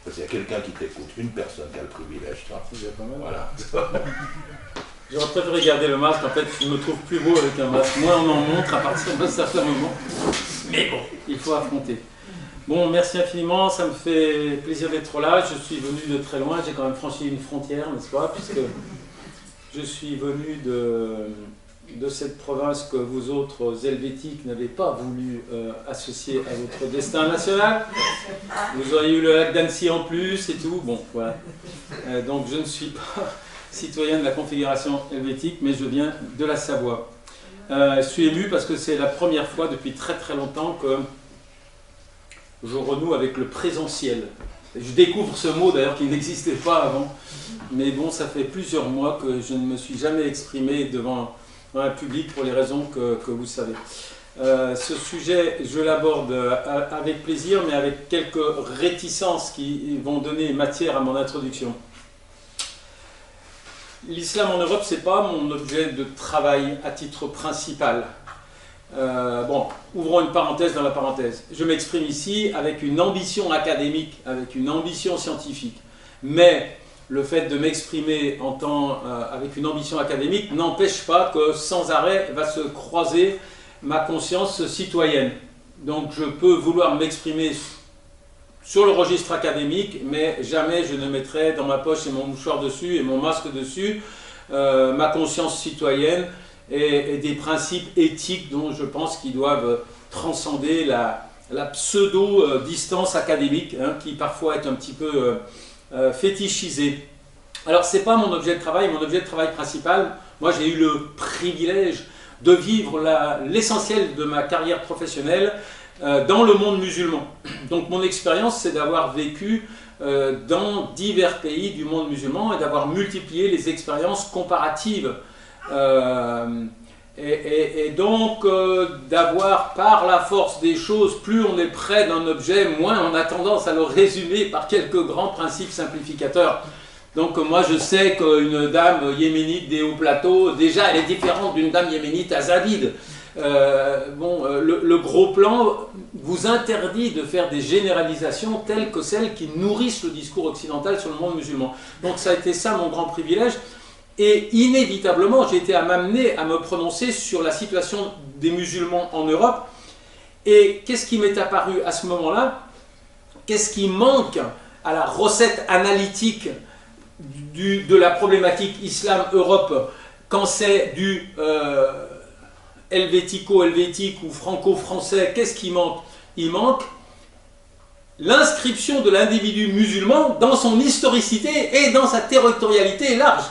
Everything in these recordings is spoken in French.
Parce qu'il y a quelqu'un qui t'écoute, une personne qui a le privilège, ça. C'est déjà pas mal. Voilà. J'aurais préféré garder le masque, en fait, je me trouve plus beau avec un masque. Moins on en montre à partir d'un certain moment. Mais bon, il faut affronter. Bon, merci infiniment, ça me fait plaisir d'être là. Je suis venu de très loin, j'ai quand même franchi une frontière, n'est-ce pas? Puisque je suis venu de cette province que vous autres helvétiques n'avez pas voulu associer à votre destin national. Vous auriez eu le lac d'Annecy en plus et tout. Bon, voilà. Donc je ne suis pas citoyen de la Confédération helvétique, mais je viens de la Savoie. Je suis ému parce que c'est la première fois depuis très très longtemps que je renoue avec le présentiel. Je découvre ce mot d'ailleurs qui n'existait pas avant, mais bon, ça fait plusieurs mois que je ne me suis jamais exprimé devant un public pour les raisons que vous savez. Ce sujet, je l'aborde avec plaisir, mais avec quelques réticences qui vont donner matière à mon introduction. L'islam en Europe, ce n'est pas mon objet de travail à titre principal. Bon, ouvrons une parenthèse dans la parenthèse. Je m'exprime ici avec une ambition académique, avec une ambition scientifique. Mais le fait de m'exprimer avec une ambition académique n'empêche pas que sans arrêt va se croiser ma conscience citoyenne. Donc je peux vouloir m'exprimer sur le registre académique, mais jamais je ne mettrai dans ma poche et mon mouchoir dessus et mon masque dessus ma conscience citoyenne et des principes éthiques dont je pense qu'ils doivent transcender la pseudo-distance académique, hein, qui parfois est un petit peu fétichisée. Alors, ce n'est pas mon objet de travail. Mon objet de travail principal, moi j'ai eu le privilège de vivre l'essentiel de ma carrière professionnelle dans le monde musulman. Donc mon expérience, c'est d'avoir vécu dans divers pays du monde musulman et d'avoir multiplié les expériences comparatives. Et donc d'avoir par la force des choses, plus on est près d'un objet, moins on a tendance à le résumer par quelques grands principes simplificateurs. Donc moi je sais qu'une dame yéménite des hauts plateaux, déjà elle est différente d'une dame yéménite à Zavid. Le gros plan vous interdit de faire des généralisations telles que celles qui nourrissent le discours occidental sur le monde musulman. Donc ça a été ça mon grand privilège. Et inévitablement, j'ai été à m'amener à me prononcer sur la situation des musulmans en Europe. Et qu'est-ce qui m'est apparu à ce moment-là? Qu'est-ce qui manque à la recette analytique de la problématique islam-Europe quand c'est du helvético-helvétique ou franco-français? Qu'est-ce qui manque? Il manque l'inscription de l'individu musulman dans son historicité et dans sa territorialité large.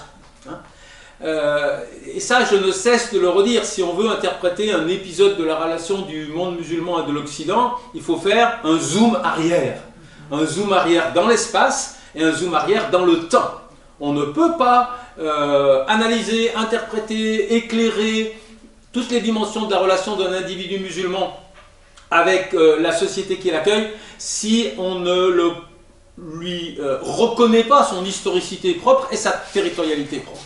Et ça, je ne cesse de le redire. Si on veut interpréter un épisode de la relation du monde musulman et de l'Occident, il faut faire un zoom arrière. Un zoom arrière dans l'espace et un zoom arrière dans le temps. On ne peut pas analyser, interpréter, éclairer toutes les dimensions de la relation d'un individu musulman avec la société qui l'accueille si on ne lui reconnaît pas son historicité propre et sa territorialité propre.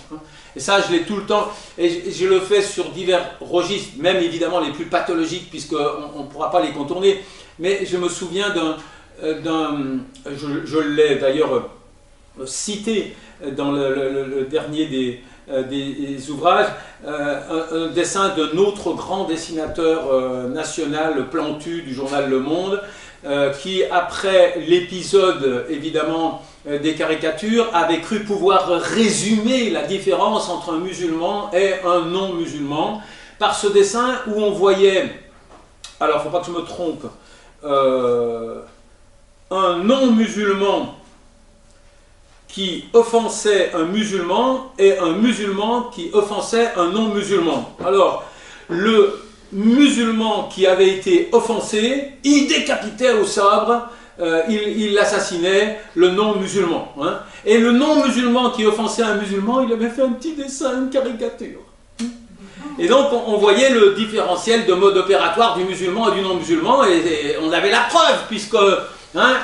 Et ça, je l'ai tout le temps, et je le fais sur divers registres, même évidemment les plus pathologiques, puisqu'on ne pourra pas les contourner. Mais je me souviens je l'ai d'ailleurs cité dans le dernier des ouvrages, un dessin d'un autre grand dessinateur national, Plantu, du journal Le Monde, qui, après l'épisode, évidemment, des caricatures, avait cru pouvoir résumer la différence entre un musulman et un non-musulman par ce dessin où on voyait, alors il ne faut pas que je me trompe, un non-musulman qui offensait un musulman et un musulman qui offensait un non-musulman. Alors, le musulman qui avait été offensé, il décapitait au sabre, il assassinait le non-musulman. Hein. Et le non-musulman qui offensait un musulman, il avait fait un petit dessin, une caricature. Et donc on voyait le différentiel de mode opératoire du musulman et du non-musulman, et on avait la preuve, puisque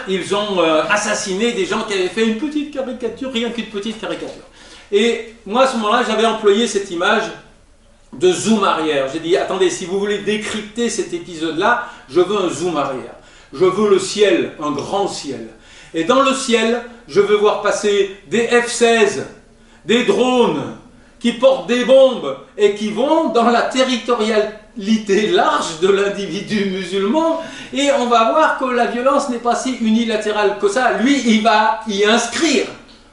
ils ont assassiné des gens qui avaient fait une petite caricature, rien qu'une petite caricature. Et moi à ce moment-là, j'avais employé cette image de zoom arrière. J'ai dit, attendez, si vous voulez décrypter cet épisode-là, je veux un zoom arrière. Je veux le ciel, un grand ciel. Et dans le ciel, je veux voir passer des F-16, des drones qui portent des bombes et qui vont dans la territorialité large de l'individu musulman, et on va voir que la violence n'est pas si unilatérale que ça. Lui, il va y inscrire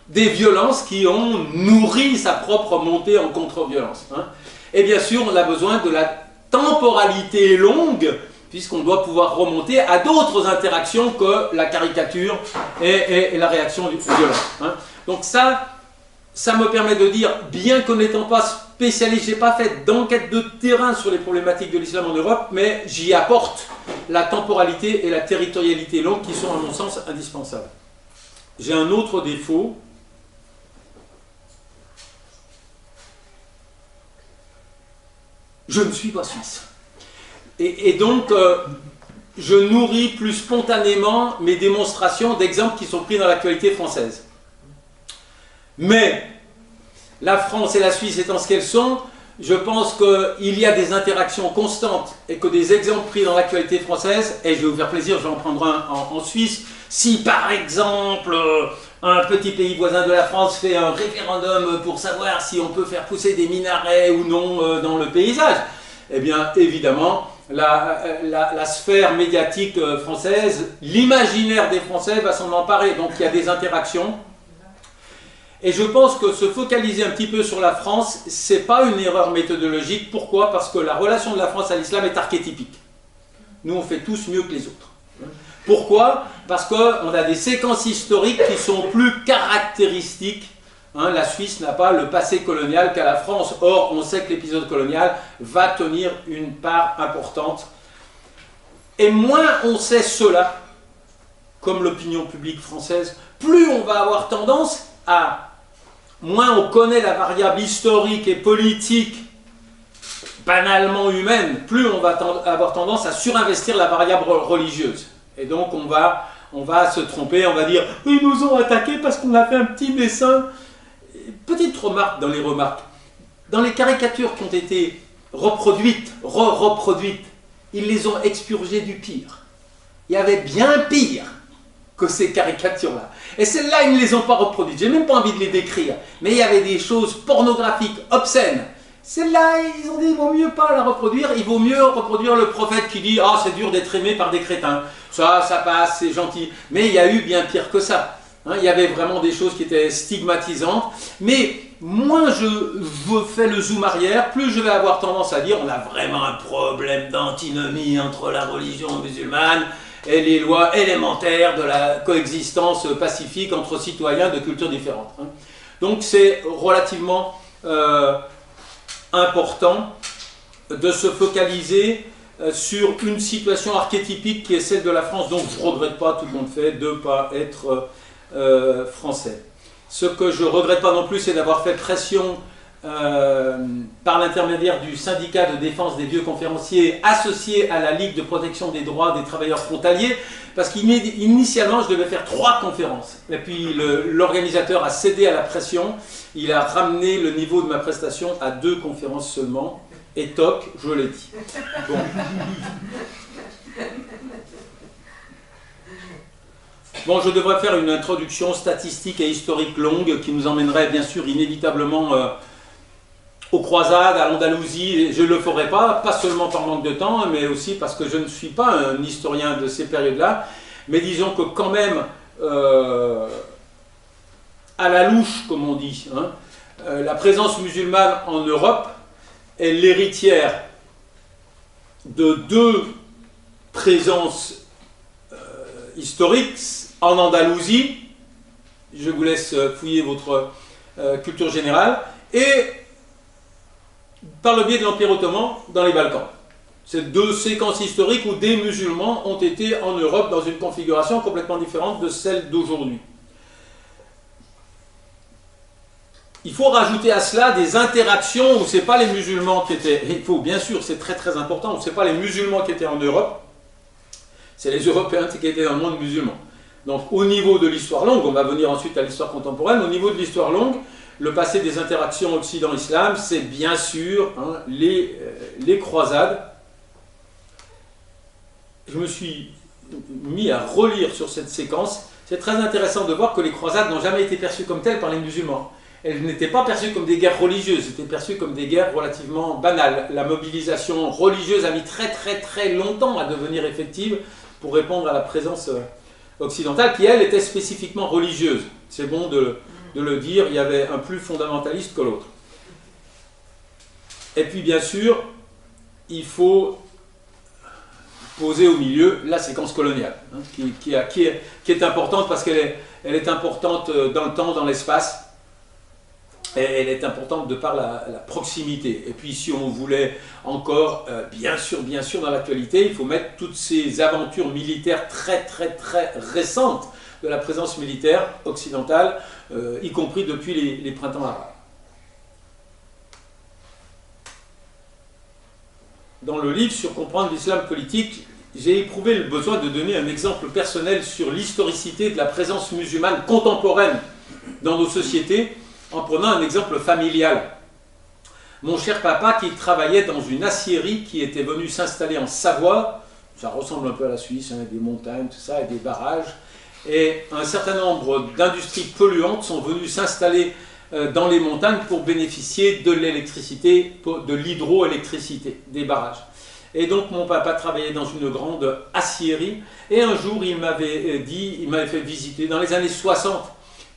des violences qui ont nourri sa propre montée en contre-violence. Hein. Et bien sûr, on a besoin de la temporalité longue, puisqu'on doit pouvoir remonter à d'autres interactions que la caricature et la réaction violente. Hein. Donc ça me permet de dire, bien qu'en n'étant pas spécialiste, je n'ai pas fait d'enquête de terrain sur les problématiques de l'islam en Europe, mais j'y apporte la temporalité et la territorialité longue qui sont à mon sens indispensables. J'ai un autre défaut. Je ne suis pas suisse. Et donc, je nourris plus spontanément mes démonstrations d'exemples qui sont pris dans l'actualité française. Mais, la France et la Suisse étant ce qu'elles sont, je pense qu'il y a des interactions constantes et que des exemples pris dans l'actualité française, et je vais vous faire plaisir, je vais en prendre un en Suisse, si par exemple un petit pays voisin de la France fait un référendum pour savoir si on peut faire pousser des minarets ou non dans le paysage, eh bien évidemment la sphère médiatique française, l'imaginaire des Français va s'en emparer, donc il y a des interactions. Et je pense que se focaliser un petit peu sur la France, c'est pas une erreur méthodologique. Pourquoi? Parce que la relation de la France à l'islam est archétypique. Nous, on fait tous mieux que les autres. Pourquoi? Parce qu'on a des séquences historiques qui sont plus caractéristiques. Hein, la Suisse n'a pas le passé colonial qu'a la France. Or, on sait que l'épisode colonial va tenir une part importante. Et moins on sait cela, comme l'opinion publique française, plus on va avoir tendance à... Moins on connaît la variable historique et politique, banalement humaine, plus on va avoir tendance à surinvestir la variable religieuse. Et donc on va se tromper, on va dire « Ils nous ont attaqués parce qu'on a fait un petit dessin ». Petite remarque dans les remarques. Dans les caricatures qui ont été reproduites, reproduites, ils les ont expurgées du pire. Il y avait bien pire que ces caricatures-là. Et celles-là, ils ne les ont pas reproduites. J'ai même pas envie de les décrire. Mais il y avait des choses pornographiques, obscènes. Celle-là, ils ont dit, il vaut mieux pas la reproduire, il vaut mieux reproduire le prophète qui dit « Ah, c'est dur d'être aimé par des crétins. Ça passe, c'est gentil. » Mais il y a eu bien pire que ça. Hein, il y avait vraiment des choses qui étaient stigmatisantes. Mais moins je fais le zoom arrière, plus je vais avoir tendance à dire « On a vraiment un problème d'antinomie entre la religion musulmane et les lois élémentaires de la coexistence pacifique entre citoyens de cultures différentes. » Donc c'est relativement important de se focaliser sur une situation archétypique qui est celle de la France, donc je ne regrette pas, tout le monde fait, de ne pas être français. Ce que je ne regrette pas non plus, c'est d'avoir fait pression par l'intermédiaire du syndicat de défense des vieux conférenciers associé à la Ligue de protection des droits des travailleurs frontaliers, parce qu'initialement je devais faire 3 conférences, et puis l'organisateur a cédé à la pression, il a ramené le niveau de ma prestation à 2 conférences seulement, et toc, je l'ai dit. Bon. Bon, je devrais faire une introduction statistique et historique longue qui nous emmènerait bien sûr inévitablement aux croisades, à l'Andalousie. Je ne le ferai pas seulement par manque de temps, mais aussi parce que je ne suis pas un historien de ces périodes-là. Mais disons que quand même, à la louche, comme on dit, hein, la présence musulmane en Europe est l'héritière de 2 présences historiques. En Andalousie, je vous laisse fouiller votre culture générale, et par le biais de l'Empire ottoman dans les Balkans. C'est 2 séquences historiques où des musulmans ont été en Europe dans une configuration complètement différente de celle d'aujourd'hui. Il faut rajouter à cela des interactions où ce n'est pas les musulmans qui étaient, il faut bien sûr, c'est très très important, où ce n'est pas les musulmans qui étaient en Europe, c'est les Européens qui étaient dans le monde musulman. Donc au niveau de l'histoire longue, on va venir ensuite à l'histoire contemporaine, au niveau de l'histoire longue, le passé des interactions Occident-Islam, c'est bien sûr hein, les croisades. Je me suis mis à relire sur cette séquence, c'est très intéressant de voir que les croisades n'ont jamais été perçues comme telles par les musulmans. Elles n'étaient pas perçues comme des guerres religieuses, elles étaient perçues comme des guerres relativement banales. La mobilisation religieuse a mis très longtemps à devenir effective pour répondre à la présence occidentale, qui elle était spécifiquement religieuse. C'est bon de le dire, il y avait un plus fondamentaliste que l'autre. Et puis bien sûr, il faut poser au milieu la séquence coloniale, hein, qui est importante parce qu'elle est importante dans le temps, dans l'espace, et elle est importante de par la proximité. Et puis si on voulait encore, bien sûr, dans l'actualité, il faut mettre toutes ces aventures militaires très récentes de la présence militaire occidentale, y compris depuis les printemps arabes. Dans le livre sur comprendre l'islam politique, j'ai éprouvé le besoin de donner un exemple personnel sur l'historicité de la présence musulmane contemporaine dans nos sociétés, en prenant un exemple familial. Mon cher papa, qui travaillait dans une aciérie qui était venue s'installer en Savoie, ça ressemble un peu à la Suisse, hein, des montagnes, tout ça, et des barrages, et un certain nombre d'industries polluantes sont venues s'installer dans les montagnes pour bénéficier de l'électricité, de l'hydroélectricité des barrages. Et donc mon papa travaillait dans une grande aciérie, et un jour il m'avait fait visiter, dans les années 60,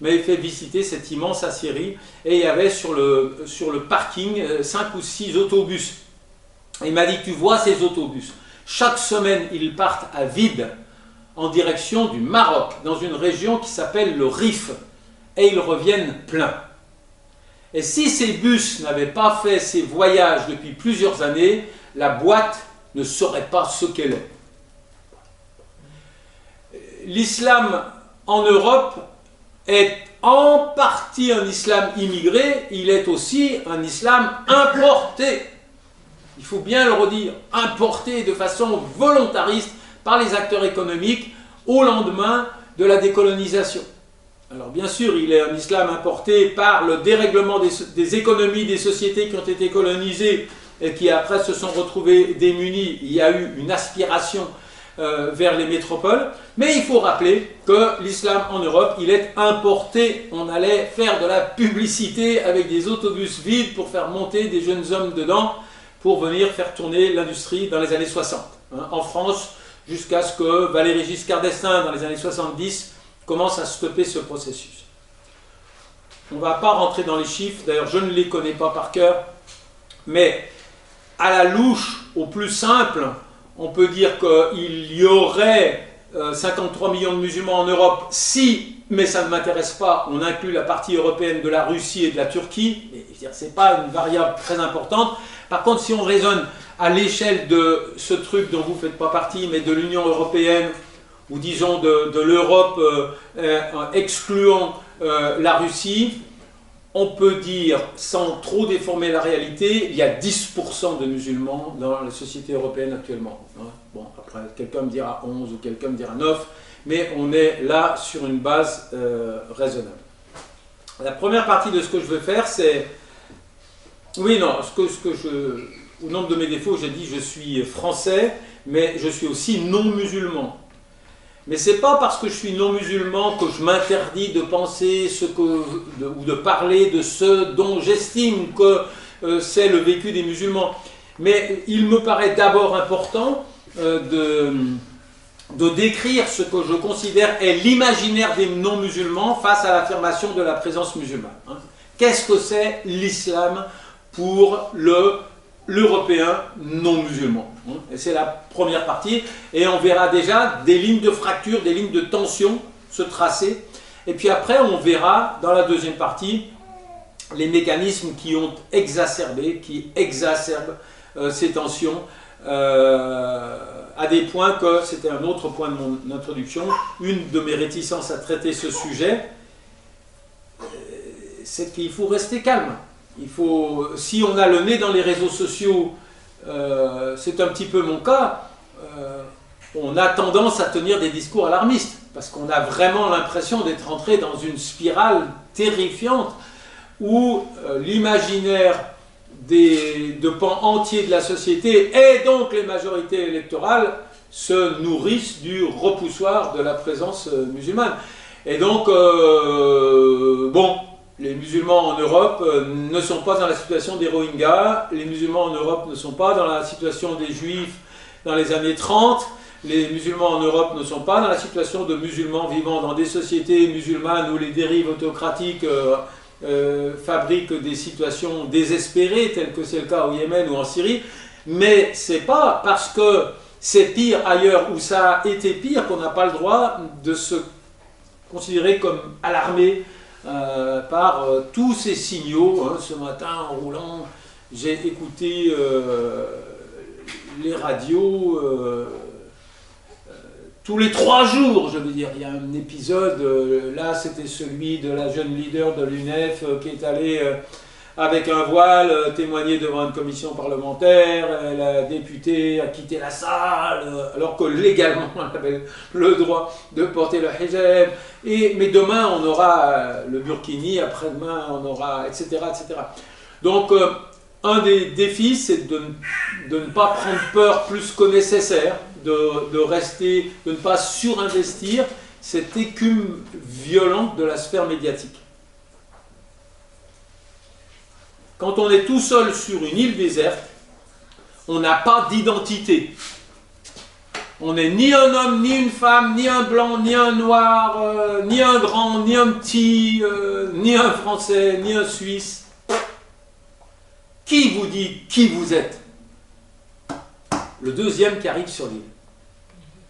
il m'avait fait visiter cette immense aciérie, et il y avait sur le parking 5 ou 6 autobus. Et il m'a dit, tu vois ces autobus, chaque semaine ils partent à vide en direction du Maroc, dans une région qui s'appelle le Rif, et ils reviennent pleins. Et si ces bus n'avaient pas fait ces voyages depuis plusieurs années, la boîte ne saurait pas ce qu'elle est. L'islam en Europe est en partie un islam immigré, il est aussi un islam importé. Il faut bien le redire, importé de façon volontariste par les acteurs économiques au lendemain de la décolonisation. Alors bien sûr, il est un islam importé par le dérèglement des économies des sociétés qui ont été colonisées et qui après se sont retrouvées démunies. Il y a eu une aspiration vers les métropoles, mais il faut rappeler que l'islam en Europe, il est importé. On allait faire de la publicité avec des autobus vides pour faire monter des jeunes hommes dedans pour venir faire tourner l'industrie dans les années 60. Hein, en France, jusqu'à ce que Valéry Giscard d'Estaing, dans les années 70, commence à stopper ce processus. On ne va pas rentrer dans les chiffres, d'ailleurs je ne les connais pas par cœur, mais à la louche, au plus simple, on peut dire qu'il y aurait 53 millions de musulmans en Europe si, mais ça ne m'intéresse pas, on inclut la partie européenne de la Russie et de la Turquie, ce n'est pas une variable très importante. Par contre, si on raisonne à l'échelle de ce truc dont vous ne faites pas partie, mais de l'Union européenne, ou disons de l'Europe excluant la Russie, on peut dire, sans trop déformer la réalité, il y a 10% de musulmans dans la société européenne actuellement. Bon, après, quelqu'un me dira 11 ou quelqu'un me dira 9, mais on est là sur une base raisonnable. La première partie de ce que je veux faire, c'est... Oui, non, au nombre de mes défauts, j'ai dit je suis français, mais je suis aussi non-musulman. Mais ce n'est pas parce que je suis non-musulman que je m'interdis de penser ou de parler de ce dont j'estime que c'est le vécu des musulmans. Mais il me paraît d'abord important de décrire ce que je considère est l'imaginaire des non-musulmans face à l'affirmation de la présence musulmane. Hein. Qu'est-ce que c'est l'islam pour l'Européen non-musulman? Et c'est la première partie, et on verra déjà des lignes de fracture, des lignes de tension se tracer, et puis après on verra dans la deuxième partie les mécanismes qui ont exacerbé, qui exacerbent ces tensions à des points que, c'était un autre point de mon introduction, une de mes réticences à traiter ce sujet, c'est qu'il faut rester calme. Il faut, si on a le nez dans les réseaux sociaux, c'est un petit peu mon cas, on a tendance à tenir des discours alarmistes, parce qu'on a vraiment l'impression d'être entré dans une spirale terrifiante où l'imaginaire de pans entiers de la société et donc les majorités électorales se nourrissent du repoussoir de la présence musulmane. Et donc, bon, les musulmans en Europe ne sont pas dans la situation des Rohingyas, les musulmans en Europe ne sont pas dans la situation des Juifs dans les années 30, les musulmans en Europe ne sont pas dans la situation de musulmans vivant dans des sociétés musulmanes où les dérives autocratiques fabriquent des situations désespérées, telles que c'est le cas au Yémen ou en Syrie, mais c'est pas parce que c'est pire ailleurs où ça a été pire qu'on n'a pas le droit de se considéré comme alarmé par tous ces signaux. Hein. Ce matin, en roulant, j'ai écouté les radios tous les 3 jours, je veux dire. Il y a un épisode, là c'était celui de la jeune leader de l'UNEF qui est allée avec un voile témoigner devant une commission parlementaire. La députée a quitté la salle alors que légalement elle avait le droit de porter le hijab. Mais demain on aura le burkini, après-demain on aura etc. etc. Donc un des défis c'est de ne pas prendre peur plus que nécessaire, de rester, de ne pas surinvestir cette écume violente de la sphère médiatique. Quand on est tout seul sur une île déserte, on n'a pas d'identité. On n'est ni un homme, ni une femme, ni un blanc, ni un noir, ni un grand, ni un petit, ni un Français, ni un Suisse. Qui vous dit qui vous êtes? Le deuxième qui arrive sur l'île.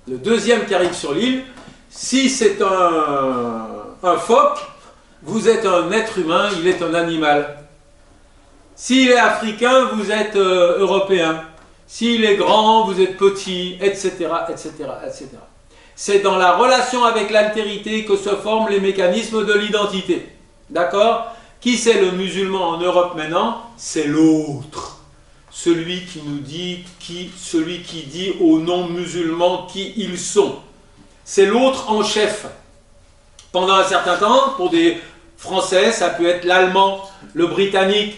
Le deuxième qui arrive sur l'île, si c'est un phoque, vous êtes un être humain, il est un animal. S'il est africain, vous êtes européen. S'il est grand, vous êtes petit, etc., etc., etc. C'est dans la relation avec l'altérité que se forment les mécanismes de l'identité. D'accord? Qui c'est le musulman en Europe maintenant? C'est l'autre. Celui qui nous dit celui qui dit aux non-musulmans qui ils sont. C'est l'autre en chef. Pendant un certain temps, pour des Français, ça peut être l'allemand, le britannique.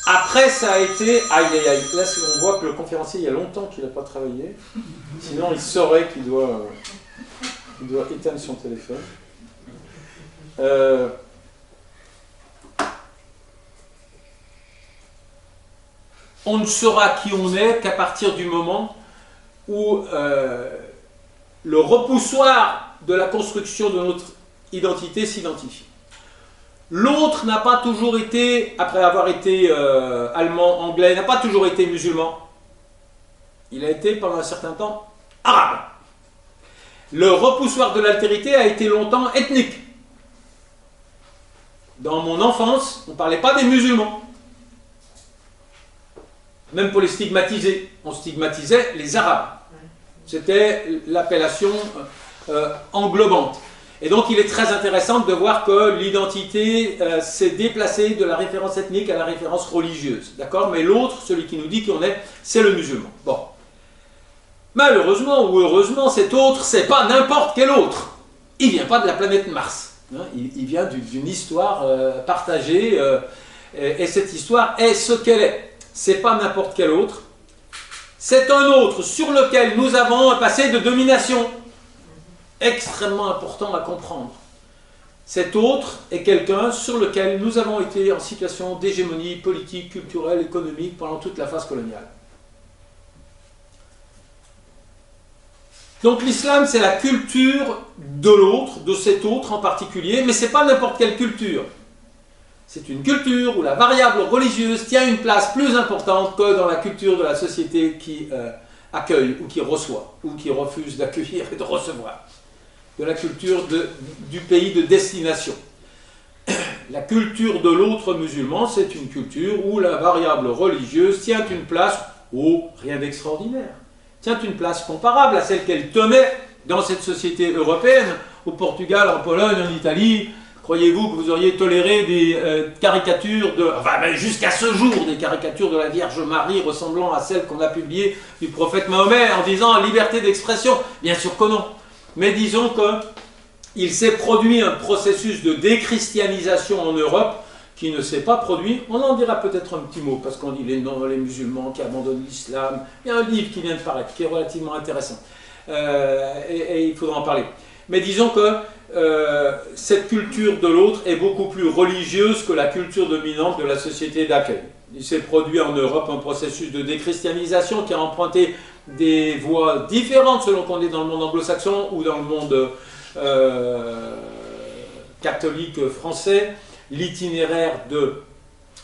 Après, ça a été... Aïe, aïe, aïe. Là, on voit que le conférencier, il y a longtemps qu'il n'a pas travaillé. Sinon, il saurait qu'il doit éteindre son téléphone. On ne saura qui on est qu'à partir du moment où le repoussoir de la construction de notre identité s'identifie. L'autre n'a pas toujours été, après avoir été allemand, anglais, n'a pas toujours été musulman. Il a été pendant un certain temps arabe. Le repoussoir de l'altérité a été longtemps ethnique. Dans mon enfance, on ne parlait pas des musulmans. Même pour les stigmatiser, on stigmatisait les arabes. C'était l'appellation englobante. Et donc il est très intéressant de voir que l'identité s'est déplacée de la référence ethnique à la référence religieuse. D'accord? Mais l'autre, celui qui nous dit qui on est, c'est le musulman. Bon. Malheureusement ou heureusement, cet autre, c'est pas n'importe quel autre. Il ne vient pas de la planète Mars. Hein? Il vient d'une histoire partagée. Et cette histoire est ce qu'elle est. C'est pas n'importe quel autre. C'est un autre sur lequel nous avons un passé de domination. Extrêmement important à comprendre. Cet autre est quelqu'un sur lequel nous avons été en situation d'hégémonie politique, culturelle, économique pendant toute la phase coloniale. Donc l'islam, c'est la culture de l'autre, de cet autre en particulier, mais ce n'est pas n'importe quelle culture. C'est une culture où la variable religieuse tient une place plus importante que dans la culture de la société qui accueille ou qui reçoit, ou qui refuse d'accueillir et de recevoir. De la culture du pays de destination. La culture de l'autre musulman, c'est une culture où la variable religieuse tient une place, rien d'extraordinaire, tient une place comparable à celle qu'elle tenait dans cette société européenne, au Portugal, en Pologne, en Italie. Croyez-vous que vous auriez toléré des caricatures même jusqu'à ce jour, des caricatures de la Vierge Marie ressemblant à celles qu'on a publiées du prophète Mahomet en disant liberté d'expression? Bien sûr que non. Mais disons qu'il s'est produit un processus de déchristianisation en Europe qui ne s'est pas produit. On en dira peut-être un petit mot, parce qu'on dit les musulmans qui abandonnent l'islam. Il y a un livre qui vient de paraître, qui est relativement intéressant. Et il faudra en parler. Mais disons que cette culture de l'autre est beaucoup plus religieuse que la culture dominante de la société d'accueil. Il s'est produit en Europe un processus de déchristianisation qui a emprunté des voies différentes selon qu'on est dans le monde anglo-saxon ou dans le monde catholique français. L'itinéraire de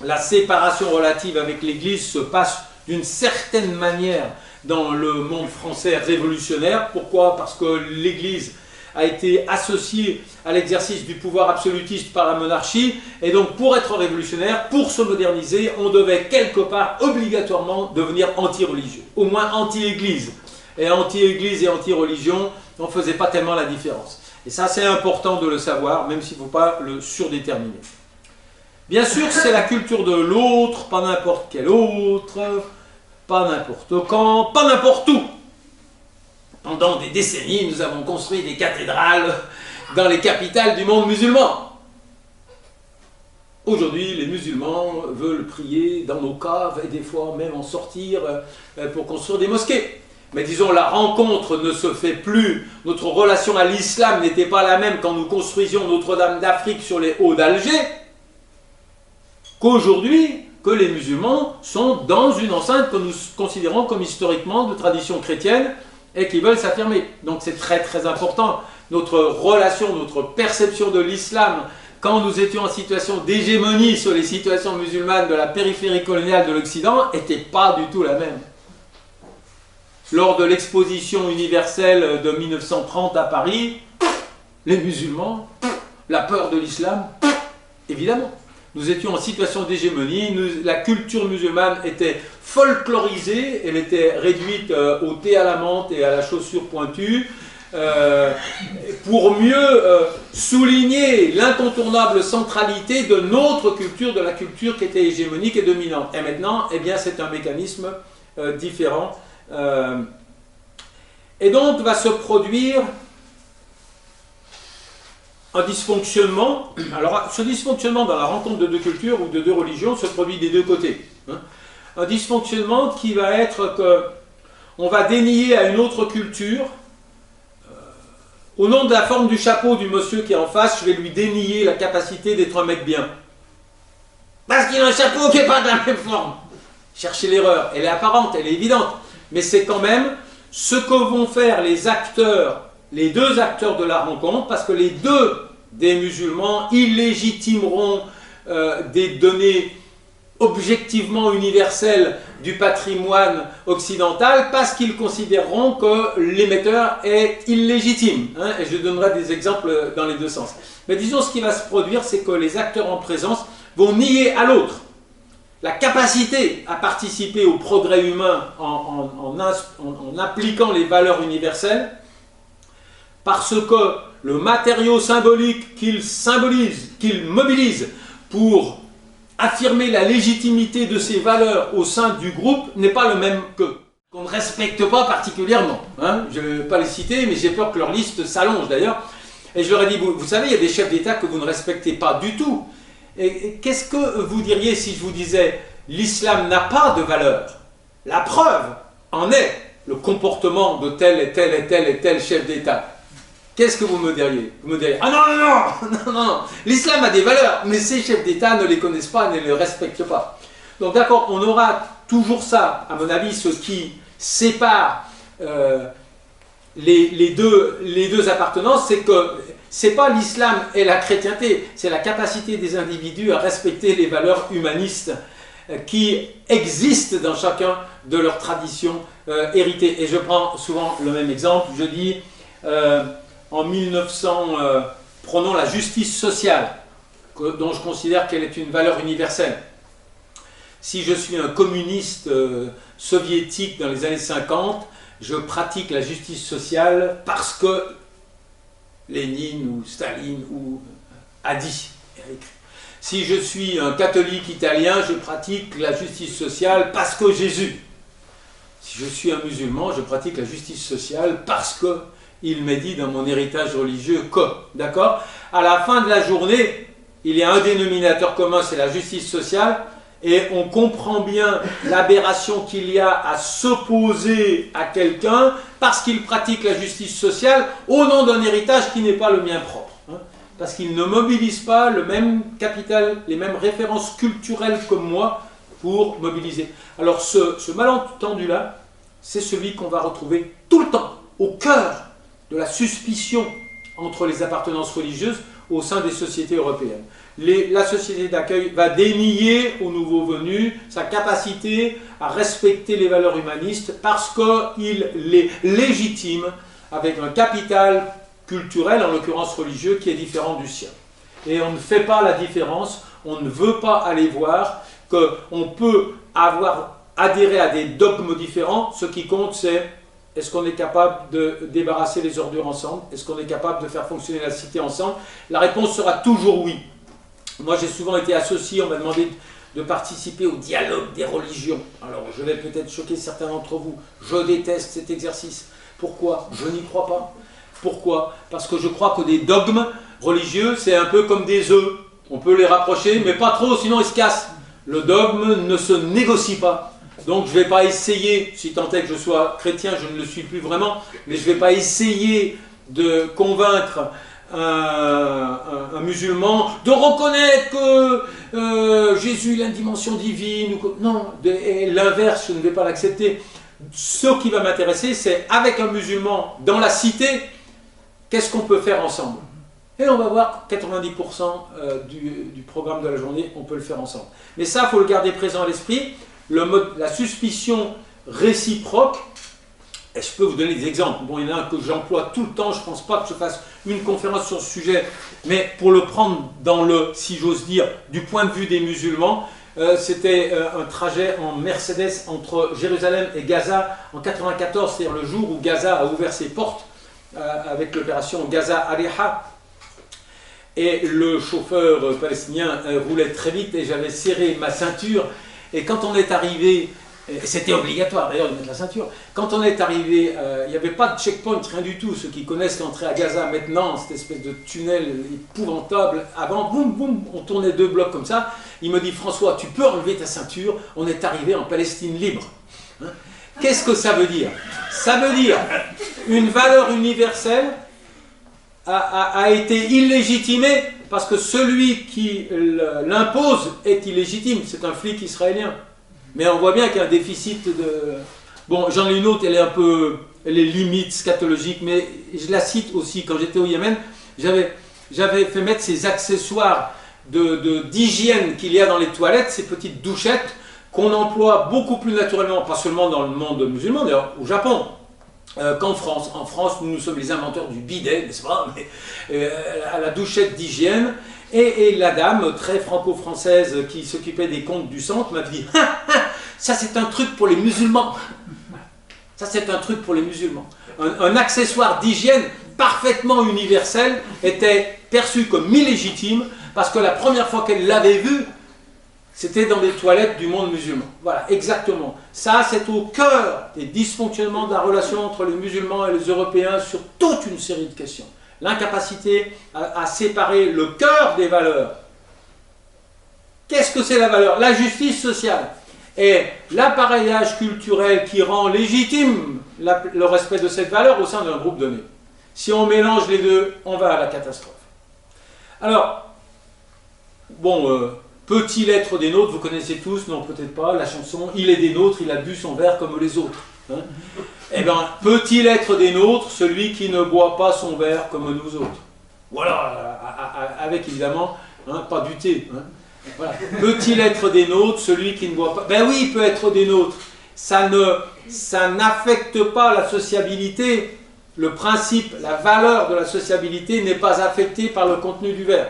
la séparation relative avec l'Église se passe d'une certaine manière dans le monde français révolutionnaire. Pourquoi? Parce que l'Église a été associée à l'exercice du pouvoir absolutiste par la monarchie, et donc pour être révolutionnaire, pour se moderniser, on devait quelque part obligatoirement devenir anti-religieux, au moins anti-Église. Et anti-Église et anti-religion, on ne faisait pas tellement la différence. Et ça, c'est important de le savoir, même s'il ne faut pas le surdéterminer. Bien sûr, c'est la culture de l'autre, pas n'importe quel autre, pas n'importe quand, pas n'importe où. Pendant des décennies, nous avons construit des cathédrales dans les capitales du monde musulman. Aujourd'hui, les musulmans veulent prier dans nos caves et des fois même en sortir pour construire des mosquées. Mais disons, la rencontre ne se fait plus. Notre relation à l'islam n'était pas la même quand nous construisions Notre-Dame d'Afrique sur les hauts d'Alger qu'aujourd'hui, que les musulmans sont dans une enceinte que nous considérons comme historiquement de tradition chrétienne et qui veulent s'affirmer. Donc c'est très très important. Notre relation, notre perception de l'islam, quand nous étions en situation d'hégémonie sur les situations musulmanes de la périphérie coloniale de l'Occident, n'était pas du tout la même. Lors de l'exposition universelle de 1930 à Paris, les musulmans, la peur de l'islam, évidemment. Nous étions en situation d'hégémonie, la culture musulmane était folklorisée, elle était réduite au thé à la menthe et à la chaussure pointue, pour mieux souligner l'incontournable centralité de notre culture, de la culture qui était hégémonique et dominante. Et maintenant, eh bien, c'est un mécanisme différent. Et donc, va se produire un dysfonctionnement. Alors, ce dysfonctionnement dans la rencontre de deux cultures ou de deux religions se produit des deux côtés. Un dysfonctionnement qui va être qu'on va dénier à une autre culture, au nom de la forme du chapeau du monsieur qui est en face, je vais lui dénier la capacité d'être un mec bien. Parce qu'il a un chapeau qui n'est pas de la même forme. Cherchez l'erreur, elle est apparente, elle est évidente. Mais c'est quand même ce que vont faire les acteurs, les deux acteurs de la rencontre, parce que les deux des musulmans illégitimeront des données objectivement universelles du patrimoine occidental parce qu'ils considéreront que l'émetteur est illégitime. Et je donnerai des exemples dans les deux sens. Mais disons, ce qui va se produire, c'est que les acteurs en présence vont nier à l'autre la capacité à participer au progrès humain en appliquant les valeurs universelles, parce que le matériau symbolique qu'il symbolise, qu'il mobilise pour affirmer la légitimité de ces valeurs au sein du groupe n'est pas le même qu'eux, qu'on ne respecte pas particulièrement. Je ne vais pas les citer, mais j'ai peur que leur liste s'allonge d'ailleurs. Et je leur ai dit, vous savez, il y a des chefs d'État que vous ne respectez pas du tout. Et qu'est-ce que vous diriez si je vous disais l'islam n'a pas de valeur? La preuve en est le comportement de tel et tel et tel et tel chef d'État. Qu'est-ce que vous me diriez? Vous me diriez, ah non, non, non, non, non, non. L'islam a des valeurs, mais ces chefs d'État ne les connaissent pas, ne les respectent pas. Donc d'accord, on aura toujours ça, à mon avis, ce qui sépare les deux appartenances, c'est que c'est pas l'islam et la chrétienté, c'est la capacité des individus à respecter les valeurs humanistes qui existent dans chacun de leurs traditions héritées. Et je prends souvent le même exemple, je dis en 1900, prenons la justice sociale, dont je considère qu'elle est une valeur universelle. Si je suis un communiste soviétique dans les années 50, je pratique la justice sociale parce que Lénine ou Staline a dit. Si je suis un catholique italien, je pratique la justice sociale parce que Jésus. Si je suis un musulman, je pratique la justice sociale parce que il m'est dit dans mon héritage religieux que, d'accord? À la fin de la journée, il y a un dénominateur commun, c'est la justice sociale, et on comprend bien l'aberration qu'il y a à s'opposer à quelqu'un parce qu'il pratique la justice sociale au nom d'un héritage qui n'est pas le mien propre. parce qu'ils ne mobilisent pas le même capital, les mêmes références culturelles comme moi pour mobiliser. Alors ce malentendu-là, c'est celui qu'on va retrouver tout le temps, au cœur de la suspicion entre les appartenances religieuses au sein des sociétés européennes. La société d'accueil va dénier aux nouveaux venus sa capacité à respecter les valeurs humanistes parce qu'il les légitime avec un capital culturel, en l'occurrence religieux, qui est différent du sien. Et on ne fait pas la différence, on ne veut pas aller voir qu'on peut avoir adhéré à des dogmes différents. Ce qui compte, c'est est-ce qu'on est capable de débarrasser les ordures ensemble? Est-ce qu'on est capable de faire fonctionner la cité ensemble? La réponse sera toujours oui. Moi, j'ai souvent été associé, on m'a demandé de participer au dialogue des religions. Alors, je vais peut-être choquer certains d'entre vous. Je déteste cet exercice. Pourquoi? Je n'y crois pas. Pourquoi? Parce que je crois que des dogmes religieux, c'est un peu comme des œufs. On peut les rapprocher, mais pas trop, sinon ils se cassent. Le dogme ne se négocie pas. Donc je ne vais pas essayer, si tant est que je sois chrétien, je ne le suis plus vraiment, mais je ne vais pas essayer de convaincre un musulman de reconnaître que Jésus a une dimension divine. Non, l'inverse, je ne vais pas l'accepter. Ce qui va m'intéresser, c'est avec un musulman dans la cité, qu'est-ce qu'on peut faire ensemble? Et on va voir 90% du programme de la journée, on peut le faire ensemble. Mais ça, il faut le garder présent à l'esprit. La suspicion réciproque, et je peux vous donner des exemples. Bon, il y en a un que j'emploie tout le temps, je ne pense pas que je fasse une conférence sur ce sujet, mais pour le prendre dans le, si j'ose dire, du point de vue des musulmans, c'était un trajet en Mercedes entre Jérusalem et Gaza en 1994, c'est-à-dire le jour où Gaza a ouvert ses portes avec l'opération Gaza Ariha. Et le chauffeur palestinien roulait très vite et j'avais serré ma ceinture. Et quand on est arrivé, c'était obligatoire d'ailleurs de mettre la ceinture, quand on est arrivé, il n'y avait pas de checkpoint, rien du tout. Ceux qui connaissent l'entrée à Gaza maintenant, cette espèce de tunnel épouvantable, avant, boum, boum, on tournait 2 blocs comme ça. Il me dit, François, tu peux enlever ta ceinture, on est arrivé en Palestine libre. Hein? Qu'est-ce que ça veut dire? Ça veut dire une valeur universelle a été illégitimée parce que celui qui l'impose est illégitime. C'est un flic israélien. Mais on voit bien qu'il y a un déficit de... Bon, j'en ai une autre, elle est limite scatologique, mais je la cite aussi. Quand j'étais au Yémen, j'avais fait mettre ces accessoires d'hygiène qu'il y a dans les toilettes, ces petites douchettes, qu'on emploie beaucoup plus naturellement, pas seulement dans le monde musulman, d'ailleurs au Japon, qu'en France. En France, nous sommes les inventeurs du bidet, n'est-ce pas? À la douchette d'hygiène. Et la dame, très franco-française, qui s'occupait des comptes du centre, m'a dit « Ça, c'est un truc pour les musulmans. Ça, c'est un truc pour les musulmans. » Un accessoire d'hygiène parfaitement universel était perçu comme illégitime parce que la première fois qu'elle l'avait vu, c'était dans les toilettes du monde musulman. Voilà, exactement. Ça, c'est au cœur des dysfonctionnements de la relation entre les musulmans et les Européens sur toute une série de questions. L'incapacité à séparer le cœur des valeurs. Qu'est-ce que c'est la valeur? La justice sociale et l'appareillage culturel qui rend légitime le respect de cette valeur au sein d'un groupe donné. Si on mélange les deux, on va à la catastrophe. Alors, bon... Peut-il être des nôtres? Vous connaissez tous, non peut-être pas, la chanson « Il est des nôtres, il a bu son verre comme les autres hein ». Eh bien, peut-il être des nôtres celui qui ne boit pas son verre comme nous autres? Voilà, avec évidemment, hein, pas du thé. Hein. Voilà. Peut-il être des nôtres celui qui ne boit pas? Ben oui, il peut être des nôtres. Ça n'affecte pas la sociabilité. Le principe, la valeur de la sociabilité n'est pas affectée par le contenu du verre.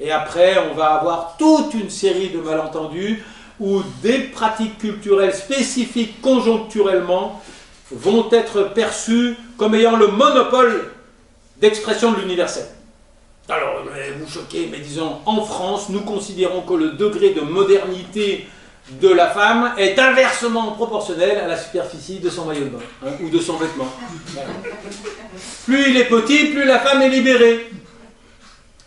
Et après, on va avoir toute une série de malentendus où des pratiques culturelles spécifiques conjoncturellement vont être perçues comme ayant le monopole d'expression de l'universel. Alors, je vais vous choquer, mais disons, en France, nous considérons que le degré de modernité de la femme est inversement proportionnel à la superficie de son maillot de bain, hein, ou de son vêtement. Voilà. Plus il est petit, plus la femme est libérée.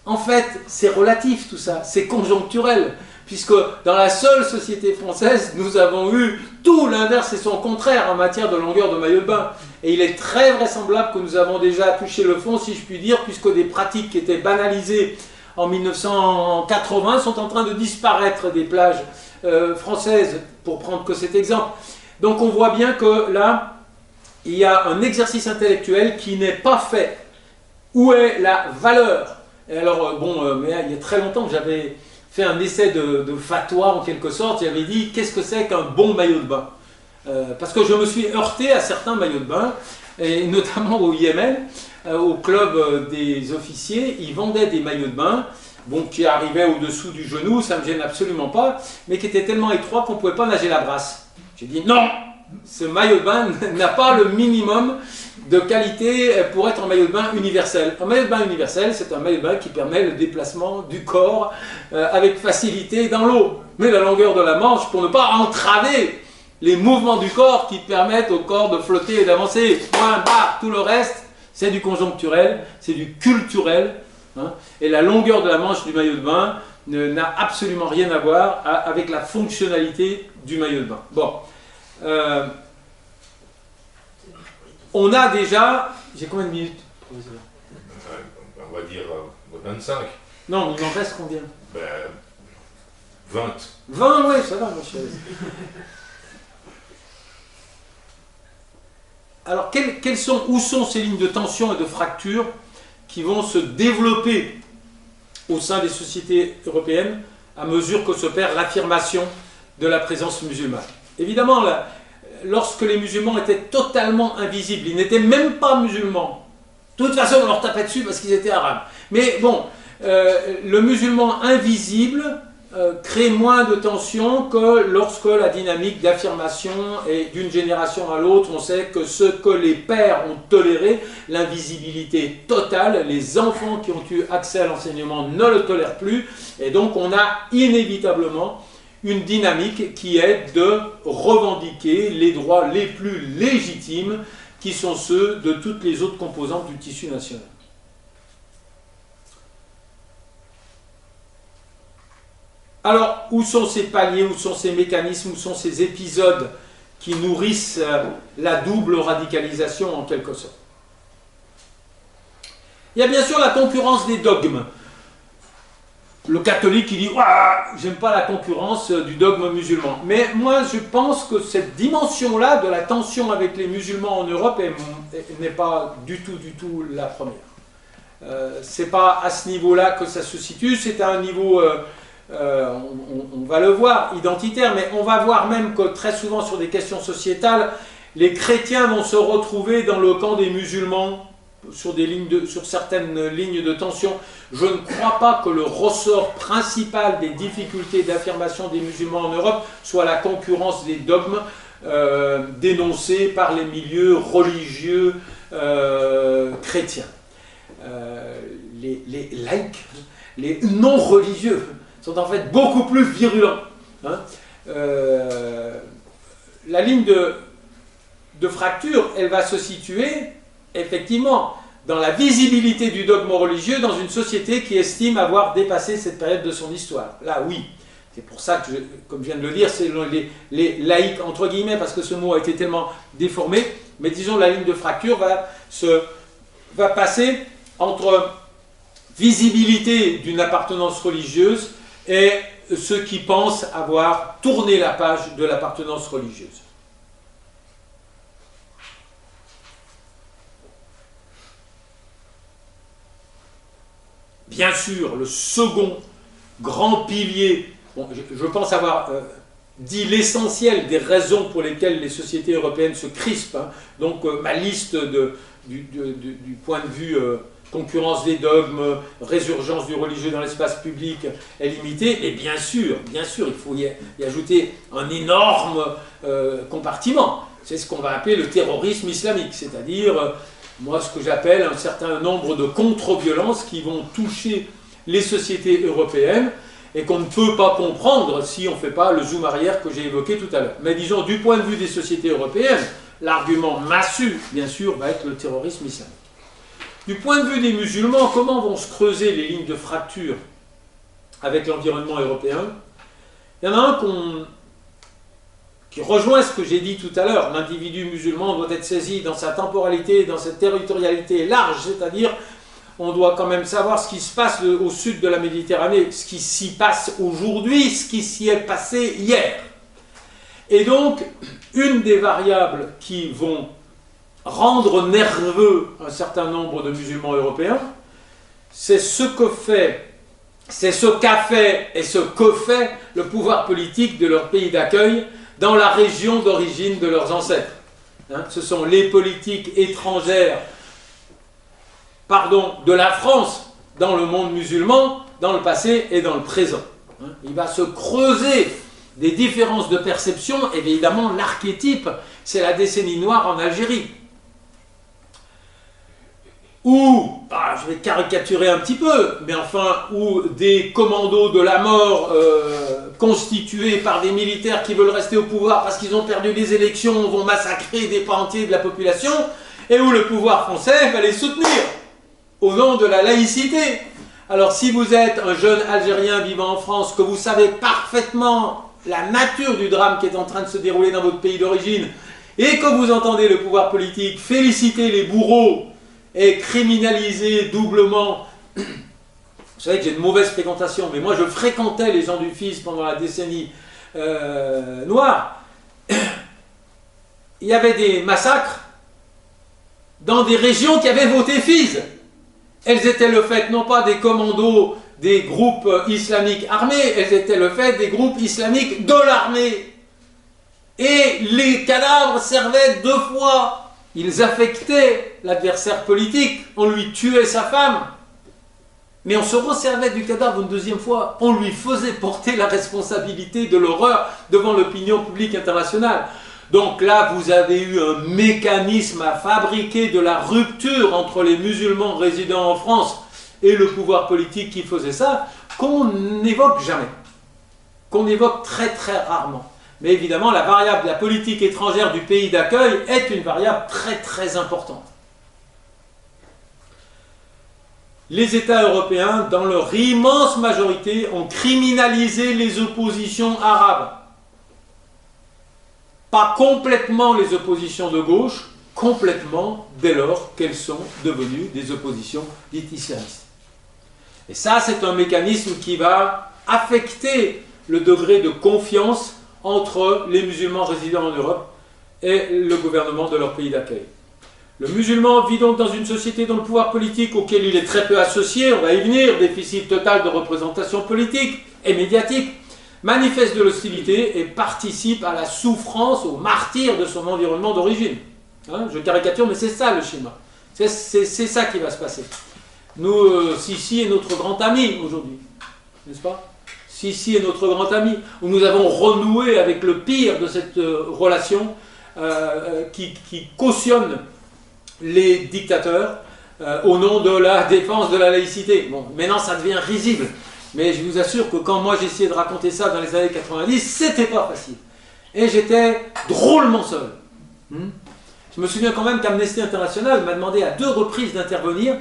En fait, c'est relatif tout ça, c'est conjoncturel, puisque dans la seule société française, nous avons eu tout l'inverse et son contraire en matière de longueur de maillot de bain. Et il est très vraisemblable que nous avons déjà touché le fond, si je puis dire, puisque des pratiques qui étaient banalisées en 1980 sont en train de disparaître des plages françaises, pour prendre que cet exemple. Donc on voit bien que là, il y a un exercice intellectuel qui n'est pas fait. Où est la valeur? Et alors, mais il y a très longtemps que j'avais fait un essai de fatwa en quelque sorte, j'avais dit qu'est-ce que c'est qu'un bon maillot de bain, parce que je me suis heurté à certains maillots de bain, et notamment au Yémen, au club des officiers, ils vendaient des maillots de bain qui arrivaient au-dessous du genou, ça ne me gêne absolument pas, mais qui étaient tellement étroits qu'on ne pouvait pas nager la brasse. J'ai dit non, ce maillot de bain n'a pas le minimum de qualité pour être un maillot de bain universel. Un maillot de bain universel, c'est un maillot de bain qui permet le déplacement du corps avec facilité dans l'eau. Mais la longueur de la manche pour ne pas entraver les mouvements du corps qui permettent au corps de flotter et d'avancer. Point barre, tout le reste, c'est du conjoncturel, c'est du culturel. Hein, et la longueur de la manche du maillot de bain n'a absolument rien à voir avec la fonctionnalité du maillot de bain. Bon. On a déjà... J'ai combien de minutes, professeur? On va dire 25. Non, il en reste combien? 20. 20, oui, ça va, monsieur. Alors, où sont ces lignes de tension et de fracture qui vont se développer au sein des sociétés européennes à mesure que s'opère l'affirmation de la présence musulmane? Évidemment, lorsque les musulmans étaient totalement invisibles, ils n'étaient même pas musulmans. De toute façon, on leur tapait dessus parce qu'ils étaient arabes. Mais bon, le musulman invisible crée moins de tension que lorsque la dynamique d'affirmation est d'une génération à l'autre. On sait que ce que les pères ont toléré, l'invisibilité totale, les enfants qui ont eu accès à l'enseignement ne le tolèrent plus. Et donc on a inévitablement une dynamique qui est de revendiquer les droits les plus légitimes qui sont ceux de toutes les autres composantes du tissu national. Alors, où sont ces paliers, où sont ces mécanismes, où sont ces épisodes qui nourrissent la double radicalisation en quelque sorte? Il y a bien sûr la concurrence des dogmes. Le catholique qui dit « j'aime pas la concurrence du dogme musulman ». Mais moi, je pense que cette dimension-là de la tension avec les musulmans en Europe n'est pas du tout la première. C'est pas à ce niveau-là que ça se situe, c'est à un niveau, on va le voir, identitaire, mais on va voir même que très souvent sur des questions sociétales, les chrétiens vont se retrouver dans le camp des musulmans, sur certaines lignes de tension. Je ne crois pas que le ressort principal des difficultés d'affirmation des musulmans en Europe soit la concurrence des dogmes dénoncés par les milieux religieux chrétiens. Les laïcs, les non-religieux sont en fait beaucoup plus virulents. Hein. La ligne de fracture, elle va se situer effectivement dans la visibilité du dogme religieux dans une société qui estime avoir dépassé cette période de son histoire. Là, oui. C'est pour ça que, comme je viens de le dire, c'est les laïcs, entre guillemets, parce que ce mot a été tellement déformé, mais disons la ligne de fracture va passer entre visibilité d'une appartenance religieuse et ceux qui pensent avoir tourné la page de l'appartenance religieuse. Bien sûr, le second grand pilier, je pense avoir dit l'essentiel des raisons pour lesquelles les sociétés européennes se crispent. Hein. Donc ma liste du point de vue concurrence des dogmes, résurgence du religieux dans l'espace public est limitée. Et bien sûr, il faut y ajouter un énorme compartiment. C'est ce qu'on va appeler le terrorisme islamique, c'est-à-dire moi, ce que j'appelle un certain nombre de contre-violences qui vont toucher les sociétés européennes et qu'on ne peut pas comprendre si on ne fait pas le zoom arrière que j'ai évoqué tout à l'heure. Mais disons, du point de vue des sociétés européennes, l'argument massu, bien sûr, va être le terrorisme islamique. Du point de vue des musulmans, comment vont se creuser les lignes de fracture avec l'environnement européen? Il y en a un qui rejoint ce que j'ai dit tout à l'heure. L'individu musulman doit être saisi dans sa temporalité, dans sa territorialité large, c'est-à-dire on doit quand même savoir ce qui se passe au sud de la Méditerranée, ce qui s'y passe aujourd'hui, ce qui s'y est passé hier. Et donc, une des variables qui vont rendre nerveux un certain nombre de musulmans européens, c'est ce qu'a fait et ce que fait le pouvoir politique de leur pays d'accueil dans la région d'origine de leurs ancêtres. Ce sont les politiques étrangères, de la France dans le monde musulman, dans le passé et dans le présent. Il va se creuser des différences de perception. Évidemment, l'archétype, c'est la décennie noire en Algérie. Où, je vais caricaturer un petit peu, mais enfin, où des commandos de la mort constitués par des militaires qui veulent rester au pouvoir parce qu'ils ont perdu les élections vont massacrer des pans entiers de la population, et où le pouvoir français va les soutenir au nom de la laïcité. Alors si vous êtes un jeune Algérien vivant en France, que vous savez parfaitement la nature du drame qui est en train de se dérouler dans votre pays d'origine, et que vous entendez le pouvoir politique féliciter les bourreaux et criminaliser doublement, vous savez que j'ai une mauvaise fréquentation, mais moi je fréquentais les gens du FIS pendant la décennie noire, il y avait des massacres dans des régions qui avaient voté FIS. Elles étaient le fait non pas des commandos des groupes islamiques armés, elles étaient le fait des groupes islamiques de l'armée. Et les cadavres servaient deux fois. Ils affectaient l'adversaire politique, on lui tuait sa femme, mais on se resservait du cadavre une deuxième fois, on lui faisait porter la responsabilité de l'horreur devant l'opinion publique internationale. Donc là, vous avez eu un mécanisme à fabriquer de la rupture entre les musulmans résidant en France et le pouvoir politique qui faisait ça, qu'on n'évoque jamais, qu'on évoque très très rarement. Mais évidemment, la variable de la politique étrangère du pays d'accueil est une variable très très importante. Les États européens, dans leur immense majorité, ont criminalisé les oppositions arabes. Pas complètement les oppositions de gauche, complètement dès lors qu'elles sont devenues des oppositions dites islamistes. Et ça, c'est un mécanisme qui va affecter le degré de confiance entre les musulmans résidant en Europe et le gouvernement de leur pays d'accueil. Le musulman vit donc dans une société dont le pouvoir politique, auquel il est très peu associé, on va y venir, déficit total de représentation politique et médiatique, manifeste de l'hostilité et participe à la souffrance, au martyre de son environnement d'origine. Je caricature, mais c'est ça le schéma. C'est ça qui va se passer. Nous, Sisi est notre grand ami aujourd'hui, n'est-ce pas? Sisi est notre grand ami, où nous avons renoué avec le pire de cette relation qui cautionne les dictateurs au nom de la défense de la laïcité. Bon, maintenant ça devient risible. Mais je vous assure que quand moi j'essayais de raconter ça dans les années 90, c'était pas facile. Et j'étais drôlement seul. Je me souviens quand même qu'Amnesty International m'a demandé à 2 reprises d'intervenir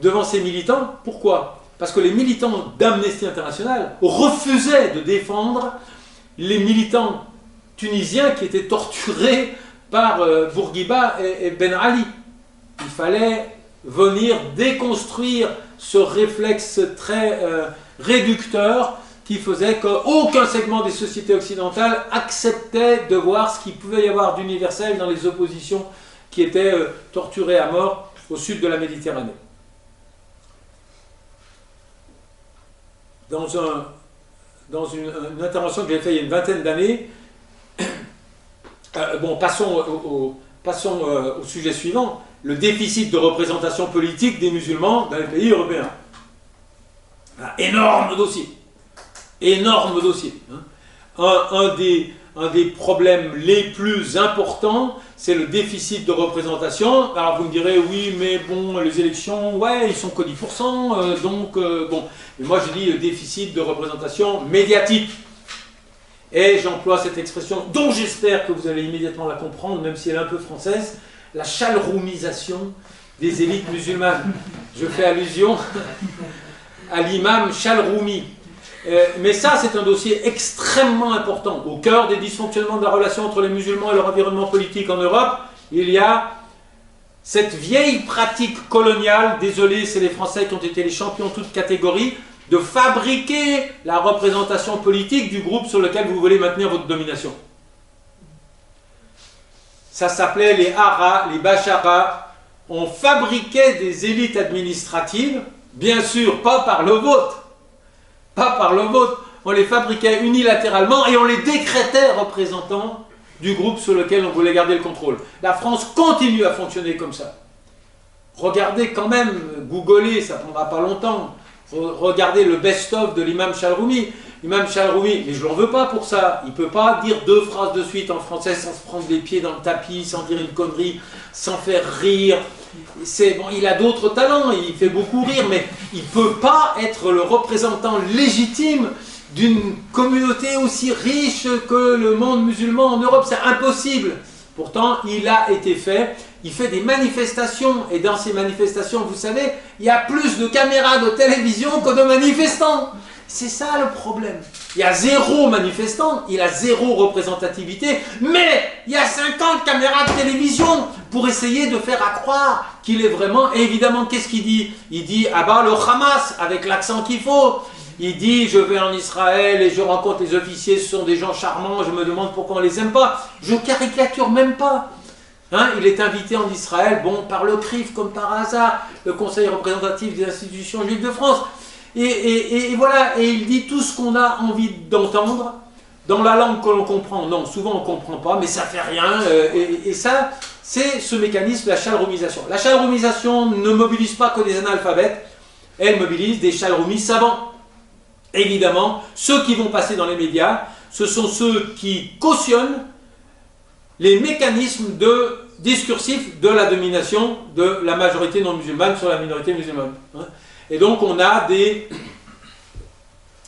devant ces militants. Pourquoi? Parce que les militants d'Amnesty International refusaient de défendre les militants tunisiens qui étaient torturés par Bourguiba et Ben Ali. Il fallait venir déconstruire ce réflexe très réducteur qui faisait qu'aucun segment des sociétés occidentales acceptait de voir ce qu'il pouvait y avoir d'universel dans les oppositions qui étaient torturées à mort au sud de la Méditerranée. Dans une intervention que j'ai faite il y a une vingtaine d'années, passons au sujet suivant, le déficit de représentation politique des musulmans dans les pays européens. Énorme dossier. Énorme dossier. Un des problèmes les plus importants, c'est le déficit de représentation. Alors vous me direz, oui, mais bon, les élections, ouais, ils sont que 10%, bon. Mais moi je dis le déficit de représentation médiatique. Et j'emploie cette expression, dont j'espère que vous allez immédiatement la comprendre, même si elle est un peu française, la chalroumisation des élites musulmanes. Je fais allusion à l'imam Chalroumi. Mais ça, c'est un dossier extrêmement important. Au cœur des dysfonctionnements de la relation entre les musulmans et leur environnement politique en Europe, il y a cette vieille pratique coloniale, désolé, c'est les Français qui ont été les champions toutes catégories, de fabriquer la représentation politique du groupe sur lequel vous voulez maintenir votre domination. Ça s'appelait les haras, les basharas. On fabriquait des élites administratives, bien sûr, pas par le vote. Pas par le vote. On les fabriquait unilatéralement et on les décrétait représentants du groupe sur lequel on voulait garder le contrôle. La France continue à fonctionner comme ça. Regardez quand même, googlez, ça ne prendra pas longtemps. Regardez le best-of de l'imam Chalroumi. L'imam Chalroumi, mais je ne l'en veux pas pour ça. Il ne peut pas dire 2 phrases de suite en français sans se prendre les pieds dans le tapis, sans dire une connerie, sans faire rire. Bon, il a d'autres talents, il fait beaucoup rire, mais il ne peut pas être le représentant légitime d'une communauté aussi riche que le monde musulman en Europe. C'est impossible. Pourtant, il a été fait. Il fait des manifestations, et dans ces manifestations, vous savez, il y a plus de caméras de télévision que de manifestants. C'est ça le problème. Il y a 0 manifestant, il a 0 représentativité, mais il y a 50 caméras de télévision pour essayer de faire croire qu'il est vraiment... Et évidemment, qu'est-ce qu'il dit? Il dit « Ah bah le Hamas » avec l'accent qu'il faut. Il dit « Je vais en Israël et je rencontre les officiers, ce sont des gens charmants, je me demande pourquoi on les aime pas. » Je caricature même pas. Hein, il est invité en Israël, bon, par le CRIF comme par hasard, le Conseil représentatif des institutions juives de France. Et voilà, et il dit tout ce qu'on a envie d'entendre dans la langue que l'on comprend. Non, souvent on ne comprend pas, mais ça fait rien. Et ça, c'est ce mécanisme, la chalroumisation. La chalroumisation ne mobilise pas que des analphabètes, elle mobilise des chalroumis savants. Évidemment, ceux qui vont passer dans les médias, ce sont ceux qui cautionnent les mécanismes discursifs de la domination de la majorité non musulmane sur la minorité musulmane. Et donc on a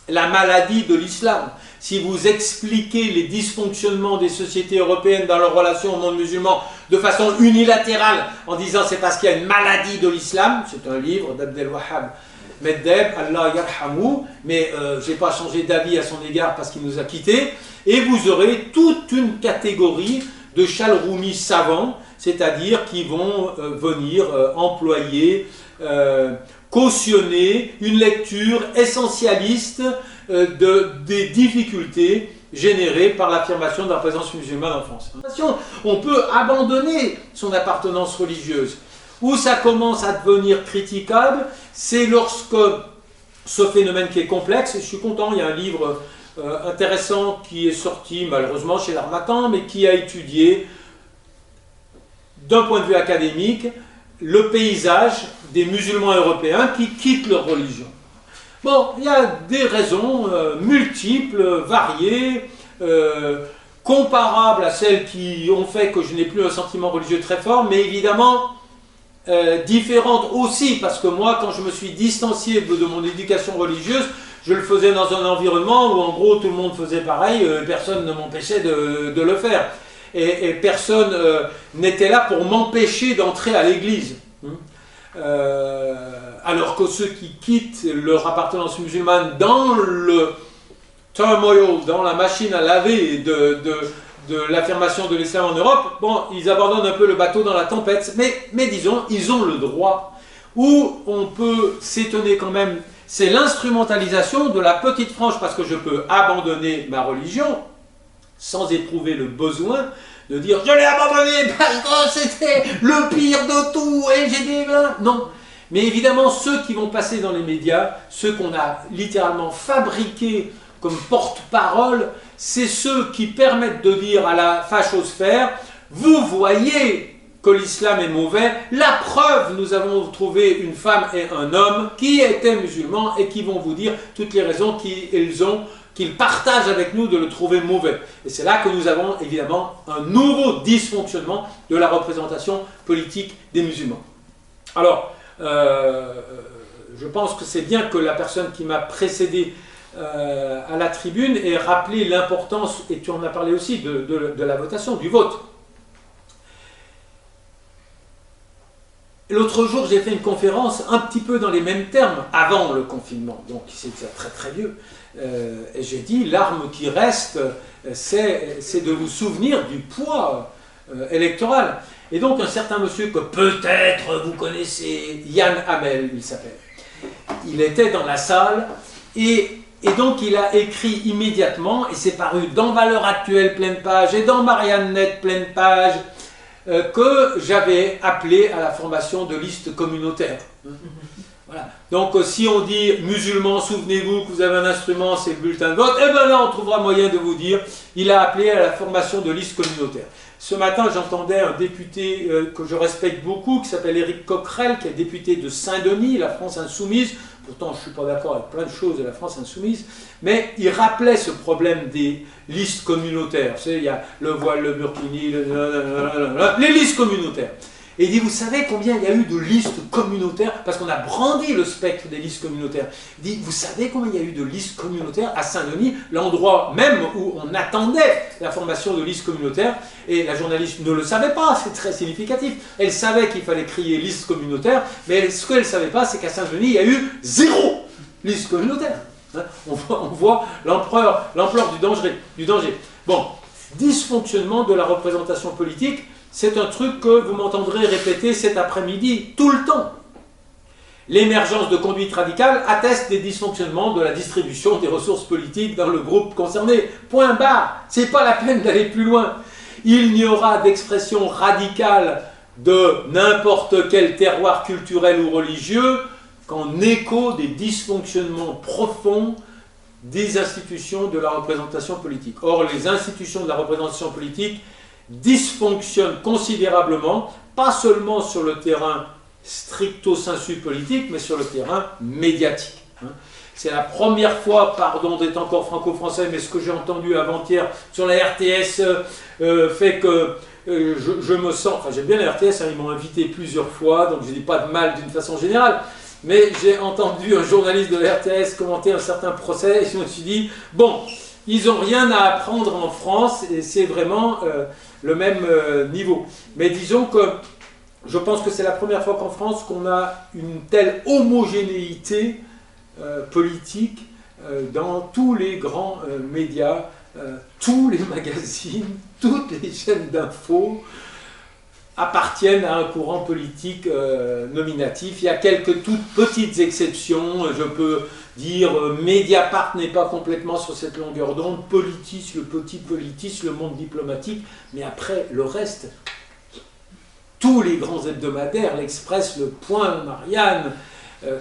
la maladie de l'islam. Si vous expliquez les dysfonctionnements des sociétés européennes dans leur relation au monde musulman de façon unilatérale, en disant c'est parce qu'il y a une maladie de l'islam, c'est un livre d'Abdel Wahhab Meddeb, Allah yarhamou, mais je n'ai pas changé d'avis à son égard parce qu'il nous a quittés, et vous aurez toute une catégorie de chalroumis savants, c'est-à-dire qui vont venir employer, cautionner une lecture essentialiste des difficultés générées par l'affirmation de la présence musulmane en France. On peut abandonner son appartenance religieuse. Où ça commence à devenir critiquable, c'est lorsque ce phénomène qui est complexe, et je suis content, il y a un livre intéressant qui est sorti malheureusement chez l'Harmattan, mais qui a étudié d'un point de vue académique le paysage des musulmans européens qui quittent leur religion. Bon, il y a des raisons multiples, variées, comparables à celles qui ont fait que je n'ai plus un sentiment religieux très fort, mais évidemment différentes aussi, parce que moi, quand je me suis distancié de mon éducation religieuse, je le faisais dans un environnement où en gros tout le monde faisait pareil, personne ne m'empêchait de le faire. Et personne n'était là pour m'empêcher d'entrer à l'église. Alors que ceux qui quittent leur appartenance musulmane dans le turmoil, dans la machine à laver de l'affirmation de l'islam en Europe, bon, ils abandonnent un peu le bateau dans la tempête, mais disons, ils ont le droit. Où on peut s'étonner quand même, c'est l'instrumentalisation de la petite frange, parce que je peux abandonner ma religion sans éprouver le besoin de dire « je l'ai abandonné parce que c'était le pire de tout et j'ai dit... » Non. Mais évidemment, ceux qui vont passer dans les médias, ceux qu'on a littéralement fabriqués comme porte-parole, c'est ceux qui permettent de dire à la fachosphère « vous voyez que l'islam est mauvais, la preuve, nous avons trouvé une femme et un homme qui étaient musulmans et qui vont vous dire toutes les raisons qu'ils partagent avec nous de le trouver mauvais. » Et c'est là que nous avons évidemment un nouveau dysfonctionnement de la représentation politique des musulmans. Alors, je pense que c'est bien que la personne qui m'a précédé à la tribune ait rappelé l'importance, et tu en as parlé aussi, de la votation, du vote. L'autre jour, j'ai fait une conférence un petit peu dans les mêmes termes, avant le confinement, donc c'est déjà très très vieux. Et j'ai dit, l'arme qui reste, c'est de vous souvenir du poids électoral. Et donc un certain monsieur que peut-être vous connaissez, Yann Hamel, il s'appelle, il était dans la salle, et donc il a écrit immédiatement, et c'est paru dans Valeurs Actuelles pleine page, et dans Marianne Net pleine page, que j'avais appelé à la formation de listes communautaires. Voilà. Donc si on dit musulmans, souvenez-vous que vous avez un instrument, c'est le bulletin de vote, eh bien là on trouvera moyen de vous dire, il a appelé à la formation de listes communautaires. Ce matin j'entendais un député que je respecte beaucoup, qui s'appelle Éric Coquerel, qui est député de Saint-Denis, la France Insoumise. Pourtant je ne suis pas d'accord avec plein de choses de la France Insoumise, mais il rappelait ce problème des listes communautaires. Vous savez, il y a le voile, le burkini, les listes communautaires. Et il dit, vous savez combien il y a eu de listes communautaires, parce qu'on a brandi le spectre des listes communautaires. Il dit, vous savez combien il y a eu de listes communautaires à Saint-Denis, l'endroit même où on attendait la formation de listes communautaires, et la journaliste ne le savait pas, c'est très significatif. Elle savait qu'il fallait crier liste communautaire, mais ce qu'elle ne savait pas, c'est qu'à Saint-Denis, il y a eu 0 liste communautaire. Hein, on voit l'ampleur du danger. Bon, dysfonctionnement de la représentation politique. C'est un truc que vous m'entendrez répéter cet après-midi tout le temps. L'émergence de conduite radicale atteste des dysfonctionnements de la distribution des ressources politiques dans le groupe concerné. Point barre. C'est pas la peine d'aller plus loin. Il n'y aura d'expression radicale de n'importe quel terroir culturel ou religieux qu'en écho des dysfonctionnements profonds des institutions de la représentation politique. Or, les institutions de la représentation politique dysfonctionne considérablement, pas seulement sur le terrain stricto sensu politique, mais sur le terrain médiatique. C'est la première fois, pardon d'être encore franco-français, mais ce que j'ai entendu avant-hier sur la RTS fait que je me sens... Enfin, j'aime bien la RTS, hein, ils m'ont invité plusieurs fois, donc je ne dis pas de mal d'une façon générale, mais j'ai entendu un journaliste de la RTS commenter un certain procès, et je me suis dit, bon, ils n'ont rien à apprendre en France, et c'est vraiment... le même niveau. Mais disons que je pense que c'est la première fois qu'en France qu'on a une telle homogénéité politique dans tous les grands médias, tous les magazines, toutes les chaînes d'infos appartiennent à un courant politique nominatif. Il y a quelques toutes petites exceptions, je peux dire Mediapart n'est pas complètement sur cette longueur d'onde, Politis, le petit Politis, le Monde diplomatique, mais après le reste, tous les grands hebdomadaires, l'Express, le Point, Marianne,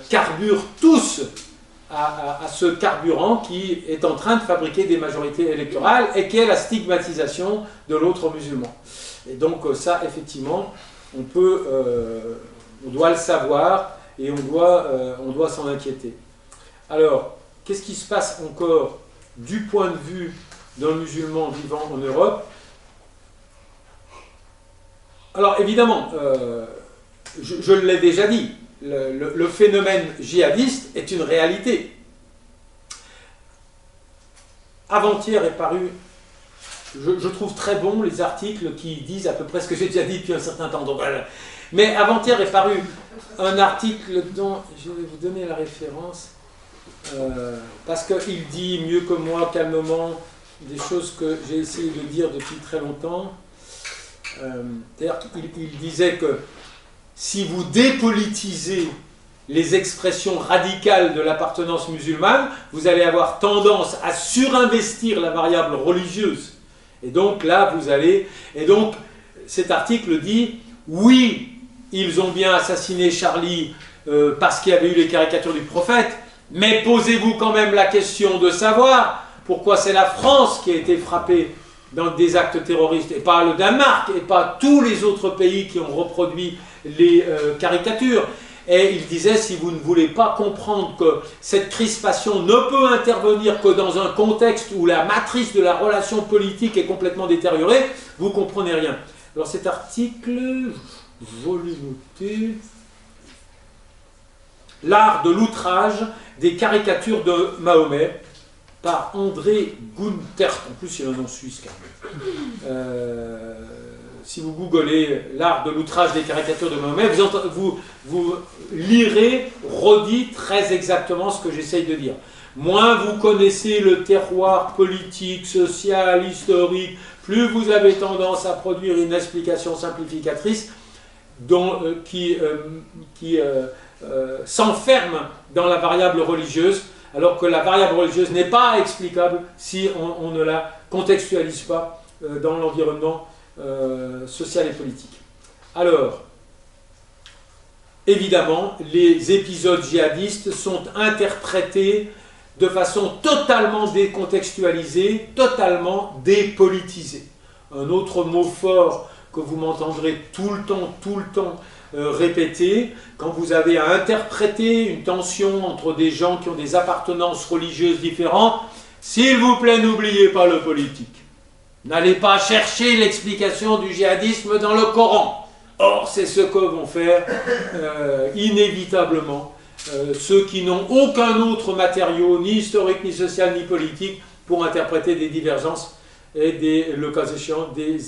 carburent tous à ce carburant qui est en train de fabriquer des majorités électorales et qui est la stigmatisation de l'autre musulman. Et donc ça, effectivement, on doit le savoir et on doit s'en inquiéter. Alors, qu'est-ce qui se passe encore du point de vue d'un musulman vivant en Europe? Alors, évidemment, je l'ai déjà dit, le phénomène djihadiste est une réalité. Avant-hier est paru, je trouve très bon les articles qui disent à peu près ce que j'ai déjà dit depuis un certain temps. Donc, mais avant-hier est paru un article dont je vais vous donner la référence. Parce qu'il dit mieux que moi, calmement, des choses que j'ai essayé de dire depuis très longtemps. Il disait que si vous dépolitisez les expressions radicales de l'appartenance musulmane, vous allez avoir tendance à surinvestir la variable religieuse. Et donc là, vous allez... Et donc, cet article dit, oui, ils ont bien assassiné Charlie parce qu'il y avait eu les caricatures du prophète, mais posez-vous quand même la question de savoir pourquoi c'est la France qui a été frappée dans des actes terroristes, et pas le Danemark, et pas tous les autres pays qui ont reproduit les caricatures. Et il disait, si vous ne voulez pas comprendre que cette crispation ne peut intervenir que dans un contexte où la matrice de la relation politique est complètement détériorée, vous ne comprenez rien. Alors cet article, je l'ai noté, L'art de l'outrage des caricatures de Mahomet, par André Gunther, en plus il y a un nom suisse quand même. si vous googlez l'art de l'outrage des caricatures de Mahomet, vous lirez redit très exactement ce que j'essaye de dire. Moins vous connaissez le terroir politique, social, historique, plus vous avez tendance à produire une explication simplificatrice qui s'enferme dans la variable religieuse, alors que la variable religieuse n'est pas explicable si on ne la contextualise pas dans l'environnement social et politique. Alors, évidemment, les épisodes djihadistes sont interprétés de façon totalement décontextualisée, totalement dépolitisée. Un autre mot fort que vous m'entendrez tout le temps répéter, quand vous avez à interpréter une tension entre des gens qui ont des appartenances religieuses différentes, s'il vous plaît, n'oubliez pas le politique. N'allez pas chercher l'explication du djihadisme dans le Coran. Or, c'est ce que vont faire inévitablement ceux qui n'ont aucun autre matériau, ni historique, ni social, ni politique, pour interpréter des divergences et le cas échéant, des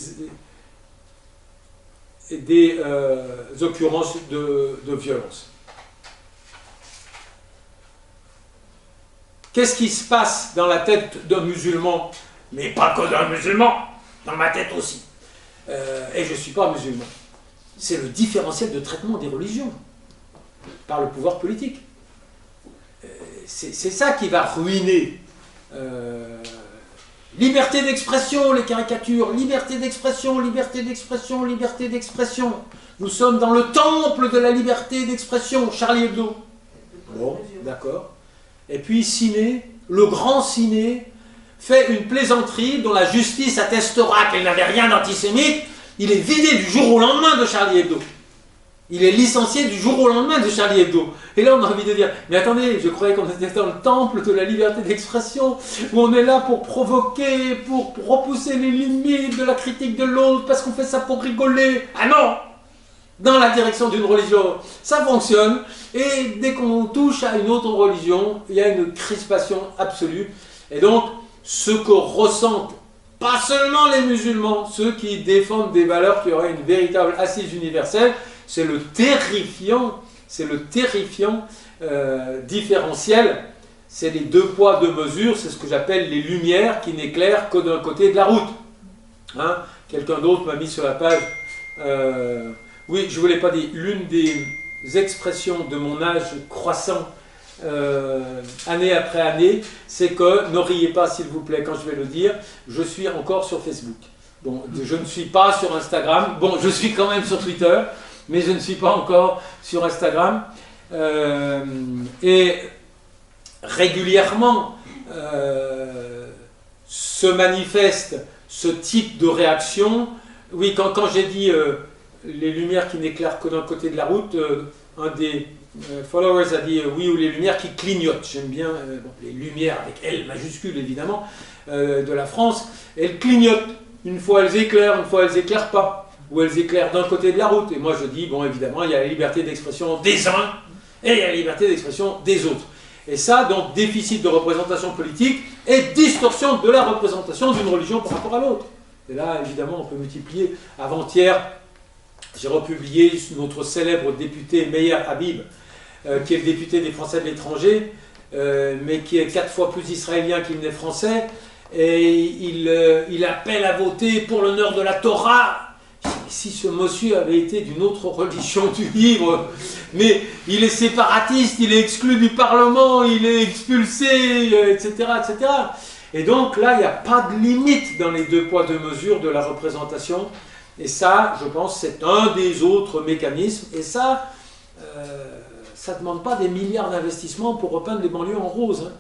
occurrences de violence. Qu'est-ce qui se passe dans la tête d'un musulman? Mais pas que d'un musulman, dans ma tête aussi. Et je ne suis pas musulman. C'est le différentiel de traitement des religions par le pouvoir politique. C'est ça qui va ruiner. Liberté d'expression, les caricatures, liberté d'expression, liberté d'expression, liberté d'expression. Nous sommes dans le temple de la liberté d'expression, Charlie Hebdo. Bon, d'accord. Et puis Ciné, le grand Ciné, fait une plaisanterie dont la justice attestera qu'elle n'avait rien d'antisémite. Il est vidé du jour au lendemain de Charlie Hebdo. Il est licencié du jour au lendemain de Charlie Hebdo. Et là, on a envie de dire, mais attendez, je croyais qu'on était dans le temple de la liberté d'expression, où on est là pour provoquer, pour repousser les limites de la critique de l'autre, parce qu'on fait ça pour rigoler. Ah non! Dans la direction d'une religion, ça fonctionne, et dès qu'on touche à une autre religion, il y a une crispation absolue. Et donc, ce que ressentent pas seulement les musulmans, ceux qui défendent des valeurs qui auraient une véritable assise universelle, c'est le terrifiant différentiel, c'est les deux poids, deux mesures, c'est ce que j'appelle les lumières qui n'éclairent que d'un côté de la route. Hein? Quelqu'un d'autre m'a mis sur la page, oui, je ne vous l'ai pas dit, l'une des expressions de mon âge croissant, année après année, c'est que, ne riez pas s'il vous plaît quand je vais le dire, je suis encore sur Facebook. Bon, je ne suis pas sur Instagram, bon, je suis quand même sur Twitter, mais je ne suis pas encore sur Instagram. Et régulièrement se manifeste ce type de réaction. Oui, quand j'ai dit les lumières qui n'éclairent que d'un côté de la route, un des followers a dit oui, ou les lumières qui clignotent. J'aime bien bon, les lumières avec L majuscule évidemment de la France. Elles clignotent. Une fois elles éclairent, une fois elles n'éclairent pas. Ou elles éclairent d'un côté de la route. Et moi je dis, bon évidemment, il y a la liberté d'expression des uns et il y a la liberté d'expression des autres. Et ça, donc, déficit de représentation politique et distorsion de la représentation d'une religion par rapport à l'autre. Et là, évidemment, on peut multiplier. Avant-hier, j'ai republié notre célèbre député Meyer Habib, qui est le député des Français de l'étranger, mais qui est 4 fois plus israélien qu'il n'est français. Et il appelle à voter pour l'honneur de la Torah. Si ce monsieur avait été d'une autre religion du livre, mais il est séparatiste, il est exclu du Parlement, il est expulsé, etc., etc. Et donc là, il n'y a pas de limite dans les deux poids, deux mesures de la représentation. Et ça, je pense, c'est un des autres mécanismes. Et ça, ça ne demande pas des milliards d'investissements pour repeindre les banlieues en rose. Hein.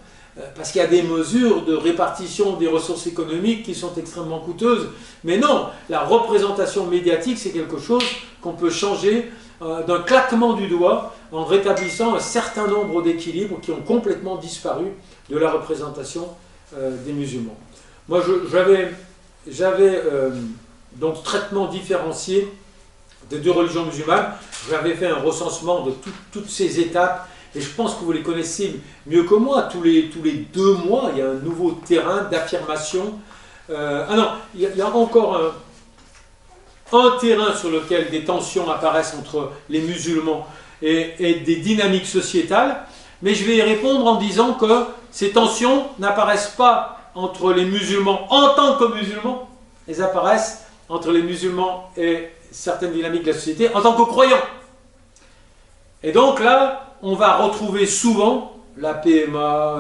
Parce qu'il y a des mesures de répartition des ressources économiques qui sont extrêmement coûteuses. Mais non, la représentation médiatique, c'est quelque chose qu'on peut changer d'un claquement du doigt en rétablissant un certain nombre d'équilibres qui ont complètement disparu de la représentation des musulmans. Moi, j'avais donc traitement différencié des deux religions musulmanes. J'avais fait un recensement de toutes ces étapes. Et je pense que vous les connaissez mieux que moi. Tous les 2 mois, il y a un nouveau terrain d'affirmation. Ah non, il y a encore un terrain sur lequel des tensions apparaissent entre les musulmans et des dynamiques sociétales, mais je vais y répondre en disant que ces tensions n'apparaissent pas entre les musulmans en tant que musulmans, elles apparaissent entre les musulmans et certaines dynamiques de la société en tant que croyants. Et donc là, on va retrouver souvent la PMA,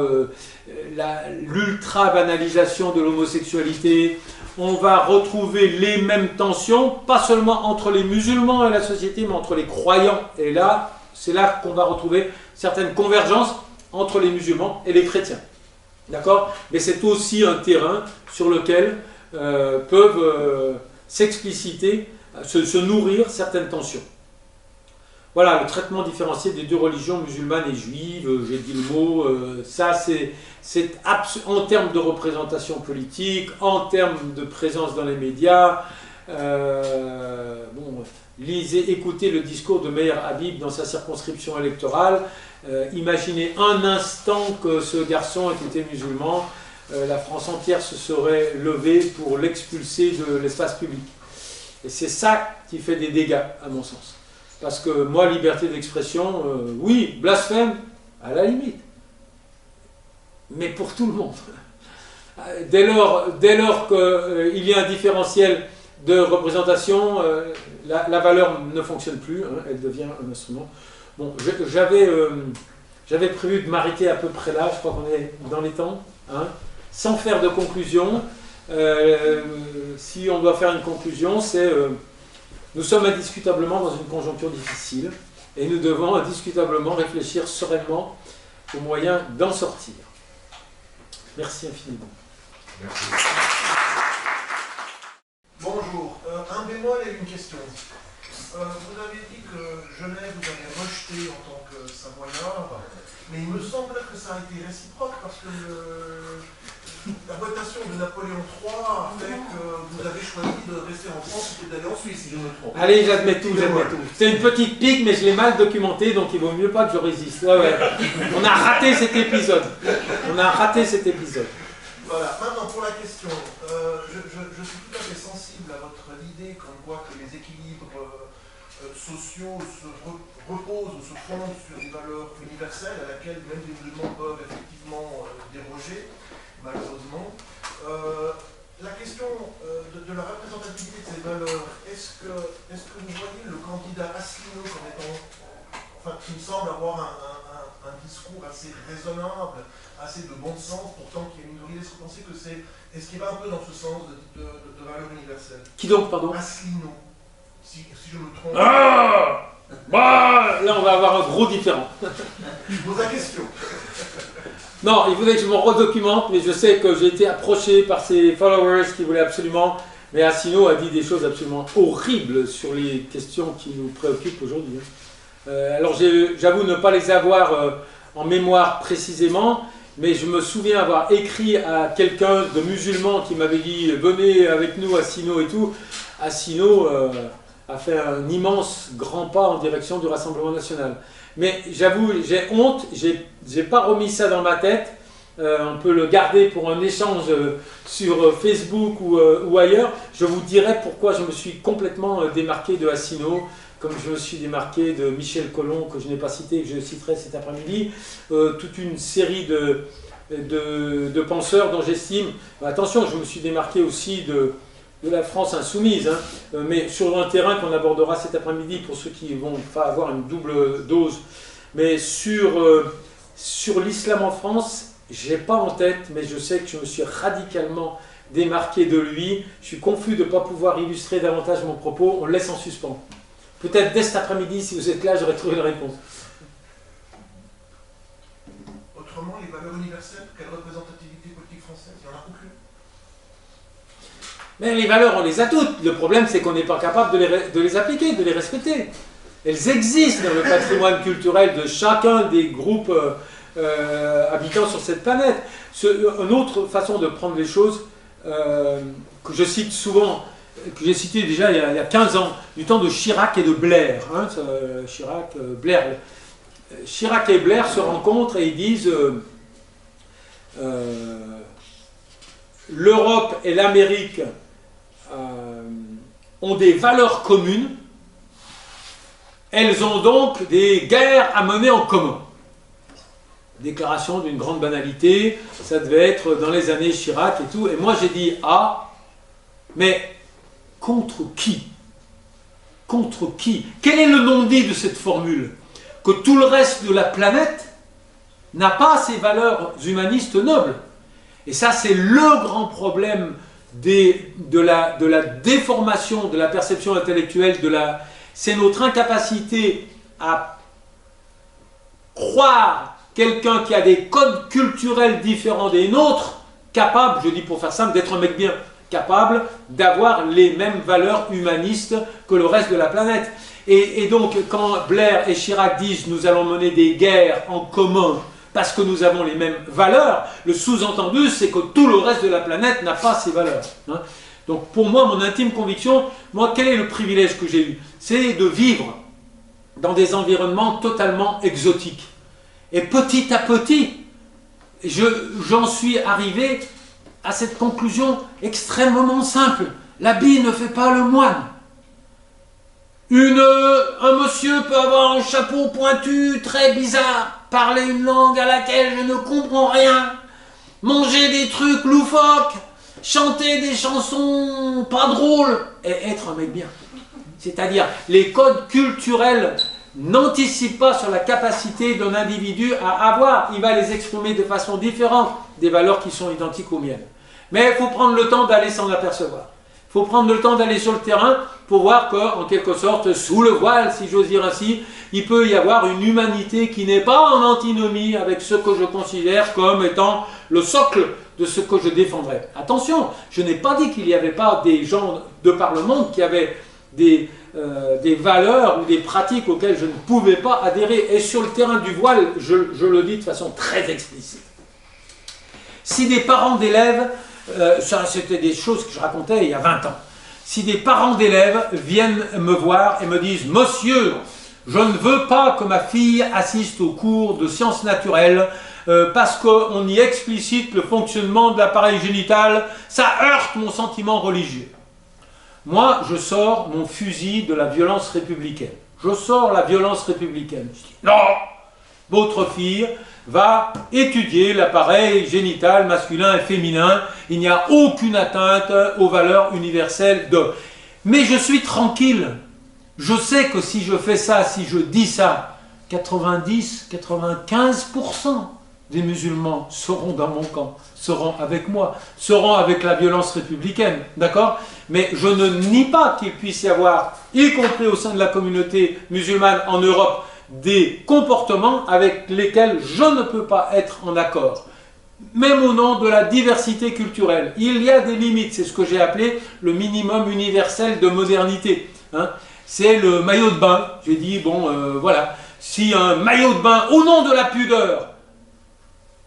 l'ultra-banalisation de l'homosexualité. On va retrouver les mêmes tensions, pas seulement entre les musulmans et la société, mais entre les croyants. Et là, c'est là qu'on va retrouver certaines convergences entre les musulmans et les chrétiens. D'accord? Mais c'est aussi un terrain sur lequel peuvent s'expliciter, se nourrir certaines tensions. Voilà, le traitement différencié des deux religions musulmanes et juives, j'ai dit le mot, ça c'est en termes de représentation politique, en termes de présence dans les médias. Bon, lisez, écoutez le discours de Meir Habib dans sa circonscription électorale. Imaginez un instant que ce garçon ait été musulman, la France entière se serait levée pour l'expulser de l'espace public. Et c'est ça qui fait des dégâts, à mon sens. Parce que moi, liberté d'expression, oui, blasphème, à la limite. Mais pour tout le monde. Dès lors qu'il y a un différentiel de représentation, la valeur ne fonctionne plus, hein, elle devient un instrument. Bon, j'avais prévu de m'arrêter à peu près là, je crois qu'on est dans les temps, hein, sans faire de conclusion. Si on doit faire une conclusion, c'est nous sommes indiscutablement dans une conjoncture difficile et nous devons indiscutablement réfléchir sereinement aux moyens d'en sortir. Merci infiniment. Merci. Bonjour, un bémol et une question. Vous avez dit que Genève vous avez rejeté en tant que Savoyard, mais il me semble que ça a été réciproque parce que la votation de Napoléon III a fait que vous avez choisi de rester en France et d'aller en Suisse, si je me trompe. Allez, j'admets tout, j'admets tout. C'est une petite pique, mais je l'ai mal documenté, donc il vaut mieux pas que je résiste. Ouais, ouais. On a raté cet épisode. On a raté cet épisode. Voilà, maintenant pour la question, je suis tout à fait sensible à votre idée comme quoi que les équilibres sociaux reposent ou se fondent sur des valeurs universelles à laquelle même les musulmans peuvent effectivement déroger, malheureusement. La question de la représentativité de ces valeurs, est-ce que vous voyez le candidat Asselineau comme étant, enfin, qui me semble avoir un discours assez raisonnable, assez de bon sens, pourtant qui est minorité, est-ce que vous pensez que c'est, est-ce qu'il va un peu dans ce sens de valeurs universelles? Qui donc, pardon? Asselineau, si je me trompe. Ah bah, là, on va avoir un gros différent. Je pose la question. Non, il voulait que je me redocumente, mais je sais que j'ai été approché par ses followers qui voulaient absolument. Mais Asselineau a dit des choses absolument horribles sur les questions qui nous préoccupent aujourd'hui. Alors j'avoue ne pas les avoir en mémoire précisément, mais je me souviens avoir écrit à quelqu'un de musulman qui m'avait dit « Venez avec nous, Asselineau et tout ». Asselineau a fait un immense grand pas en direction du Rassemblement national. Mais j'avoue, j'ai honte, j'ai pas remis ça dans ma tête. On peut le garder pour un échange sur Facebook ou ailleurs. Je vous dirai pourquoi je me suis complètement démarqué de Asselineau, comme je me suis démarqué de Michel Colomb, que je n'ai pas cité, que je citerai cet après-midi. Toute une série de penseurs dont j'estime... Attention, je me suis démarqué aussi de la France insoumise, hein, mais sur un terrain qu'on abordera cet après-midi pour ceux qui vont pas avoir une double dose. Mais sur l'islam en France, je n'ai pas en tête, mais je sais que je me suis radicalement démarqué de lui. Je suis confus de ne pas pouvoir illustrer davantage mon propos. On le laisse en suspens. Peut-être dès cet après-midi, si vous êtes là, j'aurai trouvé la réponse. Autrement, les valeurs universelles, quelle représentativité politique française? Il n'y en a aucune. Mais les valeurs, on les a toutes. Le problème, c'est qu'on n'est pas capable de les appliquer, de les respecter. Elles existent dans le patrimoine culturel de chacun des groupes habitant sur cette planète. Une autre façon de prendre les choses, que je cite souvent, que j'ai cité déjà il y a 15 ans, du temps de Chirac et de Blair. Hein, Chirac, Blair. Chirac et Blair se rencontrent et ils disent l'Europe et l'Amérique ont des valeurs communes, elles ont donc des guerres à mener en commun. Déclaration d'une grande banalité, ça devait être dans les années Chirac et tout, et moi j'ai dit, ah, mais contre qui? Contre qui? Quel est le non-dit de cette formule? Que tout le reste de la planète n'a pas ces valeurs humanistes nobles. Et ça, c'est le grand problème de la déformation de la perception intellectuelle, c'est notre incapacité à croire quelqu'un qui a des codes culturels différents des nôtres, capable, je dis pour faire simple, d'être un mec bien, capable d'avoir les mêmes valeurs humanistes que le reste de la planète. Et donc, quand Blair et Chirac disent « nous allons mener des guerres en commun », parce que nous avons les mêmes valeurs, le sous-entendu, c'est que tout le reste de la planète n'a pas ces valeurs. Hein. Donc pour moi, mon intime conviction, moi, quel est le privilège que j'ai eu? C'est de vivre dans des environnements exotiques. Et petit à petit, j'en suis arrivé à cette conclusion extrêmement simple. L'habit ne fait pas le moine. Un monsieur peut avoir un chapeau pointu très bizarre, parler une langue à laquelle je ne comprends rien, manger des trucs loufoques, chanter des chansons pas drôles et être un mec bien. C'est-à-dire, les codes culturels n'anticipent pas sur la capacité d'un individu à avoir. Il va les exprimer de façon différente des valeurs qui sont identiques aux miennes. Mais il faut prendre le temps d'aller s'en apercevoir. Il faut prendre le temps d'aller sur le terrain pour voir qu'en quelque sorte, sous le voile, si j'ose dire ainsi, il peut y avoir une humanité qui n'est pas en antinomie avec ce que je considère comme étant le socle de ce que je défendrais. Attention, je n'ai pas dit qu'il n'y avait pas des gens de par le monde qui avaient des valeurs ou des pratiques auxquelles je ne pouvais pas adhérer. Et sur le terrain du voile, je le dis de façon très explicite. Si des parents d'élèves, ça c'était des choses que je racontais il y a 20 ans, si des parents d'élèves viennent me voir et me disent « Monsieur, je ne veux pas que ma fille assiste aux cours de sciences naturelles parce qu'on y explicite le fonctionnement de l'appareil génital, ça heurte mon sentiment religieux. » Moi, je sors mon fusil de la violence républicaine. Je sors la violence républicaine. Je dis « Non, votre fille va étudier l'appareil génital masculin et féminin. Il n'y a aucune atteinte aux valeurs universelles de... » Mais je suis tranquille. Je sais que si je fais ça, si je dis ça, 90-95% des musulmans seront dans mon camp, seront avec moi, seront avec la violence républicaine, d'accord? Mais je ne nie pas qu'il puisse y avoir, y compris au sein de la communauté musulmane en Europe, des comportements avec lesquels je ne peux pas être en accord. Même au nom de la diversité culturelle. Il y a des limites, c'est ce que j'ai appelé le minimum universel de modernité. Hein. C'est le maillot de bain. J'ai dit, bon, voilà, si un maillot de bain, au nom de la pudeur,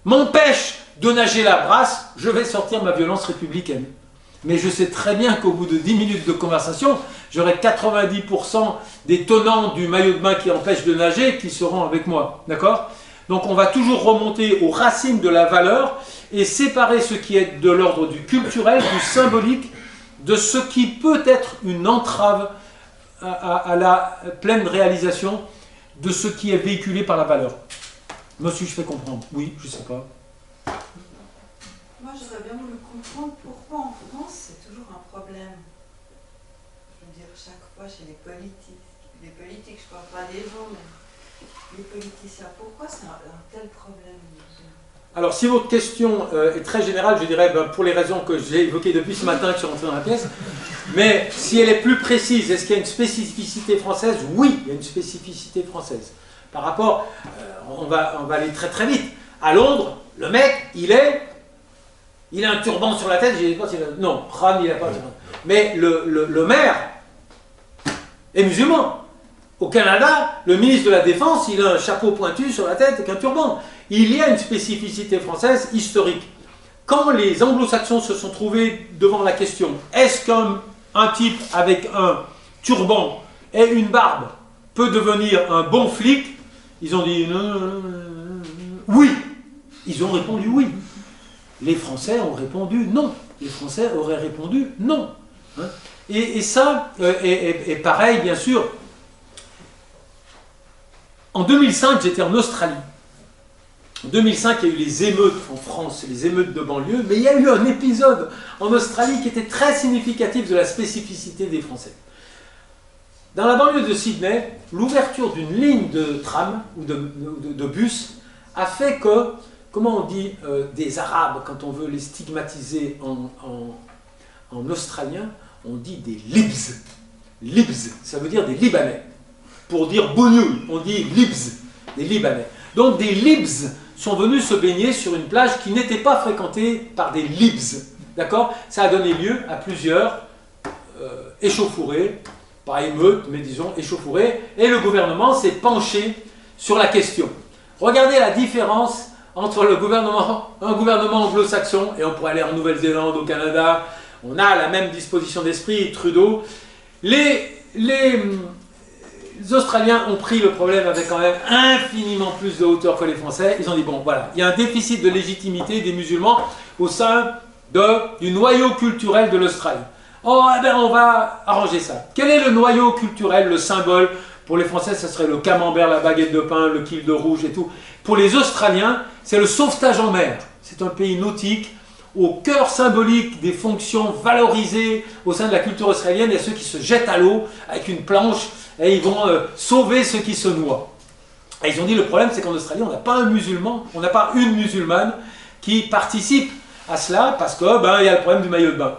m'empêche de nager la brasse, je vais sortir ma violence républicaine. Mais je sais très bien qu'au bout de 10 minutes de conversation, j'aurai 90% des tenants du maillot de bain qui empêche de nager qui seront avec moi. D'accord? Donc on va toujours remonter aux racines de la valeur et séparer ce qui est de l'ordre du culturel, du symbolique, de ce qui peut être une entrave à la pleine réalisation de ce qui est véhiculé par la valeur. Monsieur, je fais comprendre. Oui, je ne sais pas. Moi, j'aurais bien voulu comprendre pourquoi en France, c'est toujours un problème. Je veux dire, chaque fois chez les politiques, je ne parle pas des gens, mais les politiciens, pourquoi c'est un tel problème? Alors, si votre question est très générale, je dirais pour les raisons que j'ai évoquées depuis ce matin que je suis rentré dans la pièce. Mais si elle est plus précise, est-ce qu'il y a une spécificité française? Oui, il y a une spécificité française. Par rapport, on va aller très très vite. À Londres, le mec, il a un turban sur la tête. Non, Khan, il n'a pas de turban. Mais le maire est musulman. Au Canada, le ministre de la Défense, il a un chapeau pointu sur la tête avec un turban. Il y a une spécificité française historique. Quand les anglo-saxons se sont trouvés devant la question, est-ce qu'un type avec un turban et une barbe peut devenir un bon flic? Ils ont dit oui. Ils ont répondu oui. Les Français ont répondu non. Les Français auraient répondu non. Hein? Et ça, et pareil, bien sûr, en 2005, j'étais en Australie. En 2005, il y a eu les émeutes en France, les émeutes de banlieue, mais il y a eu un épisode en Australie qui était très significatif de la spécificité des Français. Dans la banlieue de Sydney, l'ouverture d'une ligne de tram ou de bus a fait que, comment on dit des Arabes quand on veut les stigmatiser en australien, on dit des Libs. Libs, ça veut dire des Libanais. Pour dire Bougnoul, on dit Libs, des Libanais. Donc des Libs sont venus se baigner sur une plage qui n'était pas fréquentée par des Libs. D'accord? Ça a donné lieu à plusieurs échauffourées, pas émeutes, mais disons échauffourées, et le gouvernement s'est penché sur la question. Regardez la différence entre un gouvernement anglo-saxon, et on pourrait aller en Nouvelle-Zélande, au Canada, on a la même disposition d'esprit, Trudeau. Les Australiens ont pris le problème avec quand même infiniment plus de hauteur que les Français. Ils ont dit, bon voilà, il y a un déficit de légitimité des musulmans au sein du noyau culturel de l'Australie. Oh, eh ben on va arranger ça. Quel est le noyau culturel, le symbole? Pour les Français, ce serait le camembert, la baguette de pain, le kilt de rouge et tout. Pour les Australiens, c'est le sauvetage en mer. C'est un pays nautique. Au cœur symbolique des fonctions valorisées au sein de la culture australienne, il y a ceux qui se jettent à l'eau avec une planche et ils vont sauver ceux qui se noient. Et ils ont dit le problème c'est qu'en Australie on n'a pas un musulman, on n'a pas une musulmane qui participe à cela parce que il y a le problème du maillot de bain.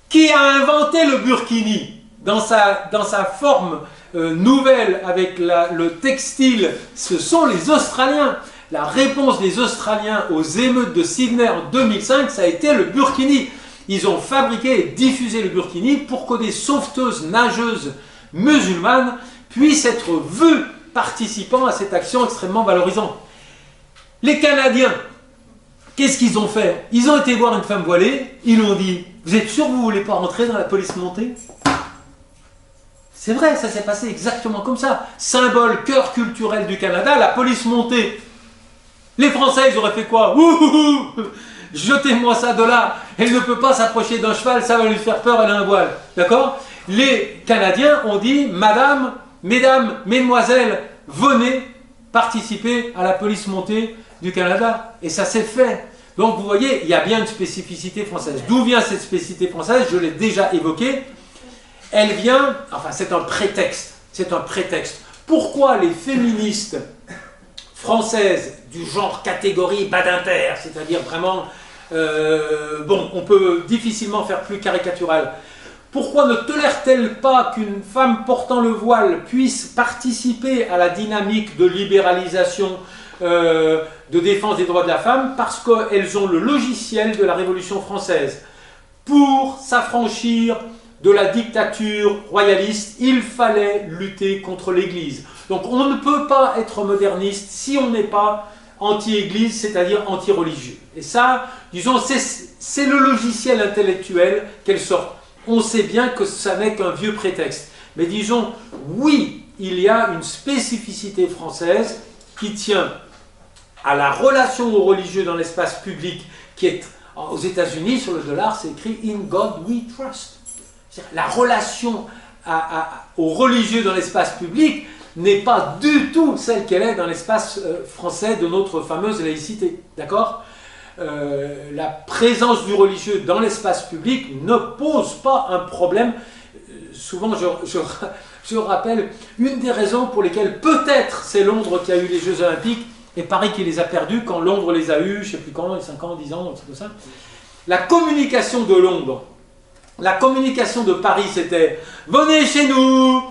Qui a inventé le burkini dans sa forme nouvelle avec le textile? Ce sont les Australiens. La réponse des Australiens aux émeutes de Sydney en 2005, ça a été le burkini. Ils ont fabriqué et diffusé le burkini pour que des sauveteuses nageuses musulmanes puissent être vues participant à cette action extrêmement valorisante. Les Canadiens, qu'est-ce qu'ils ont fait? Ils ont été voir une femme voilée, ils lui ont dit « Vous êtes sûr que vous ne voulez pas rentrer dans la police montée ?» C'est vrai, ça s'est passé exactement comme ça. Symbole, cœur culturel du Canada, la police montée. Les Français, ils auraient fait quoi? Ouh, jetez-moi ça de là. Elle ne peut pas s'approcher d'un cheval, ça va lui faire peur, elle a un voile. D'accord? Les Canadiens ont dit, madame, mesdames, mesdemoiselles, venez participer à la police montée du Canada. Et ça s'est fait. Donc vous voyez, il y a bien une spécificité française. D'où vient cette spécificité française? Je l'ai déjà évoquée. Elle vient, enfin c'est un prétexte. C'est un prétexte. Pourquoi les féministes françaises du genre catégorie Badinter, c'est-à-dire vraiment, on peut difficilement faire plus caricatural. Pourquoi ne tolère-t-elle pas qu'une femme portant le voile puisse participer à la dynamique de libéralisation, de défense des droits de la femme? Parce qu'elles ont le logiciel de la Révolution française. Pour s'affranchir de la dictature royaliste, il fallait lutter contre l'Église. Donc on ne peut pas être moderniste si on n'est pas anti-Église, c'est-à-dire anti-religieux. Et ça, disons, c'est le logiciel intellectuel qu'elle sort. On sait bien que ça n'est qu'un vieux prétexte. Mais disons, oui, il y a une spécificité française qui tient à la relation aux religieux dans l'espace public, qui est aux États-Unis, sur le dollar, c'est écrit « In God we trust ». La relation aux religieux dans l'espace public n'est pas du tout celle qu'elle est dans l'espace français de notre fameuse laïcité. D'accord? La présence du religieux dans l'espace public ne pose pas un problème. Souvent, je rappelle une des raisons pour lesquelles peut-être c'est Londres qui a eu les Jeux Olympiques et Paris qui les a perdus quand Londres les a eus, je ne sais plus quand, 5 ans, 10 ans, tout ça. La communication de Londres, la communication de Paris, c'était « Venez chez nous !»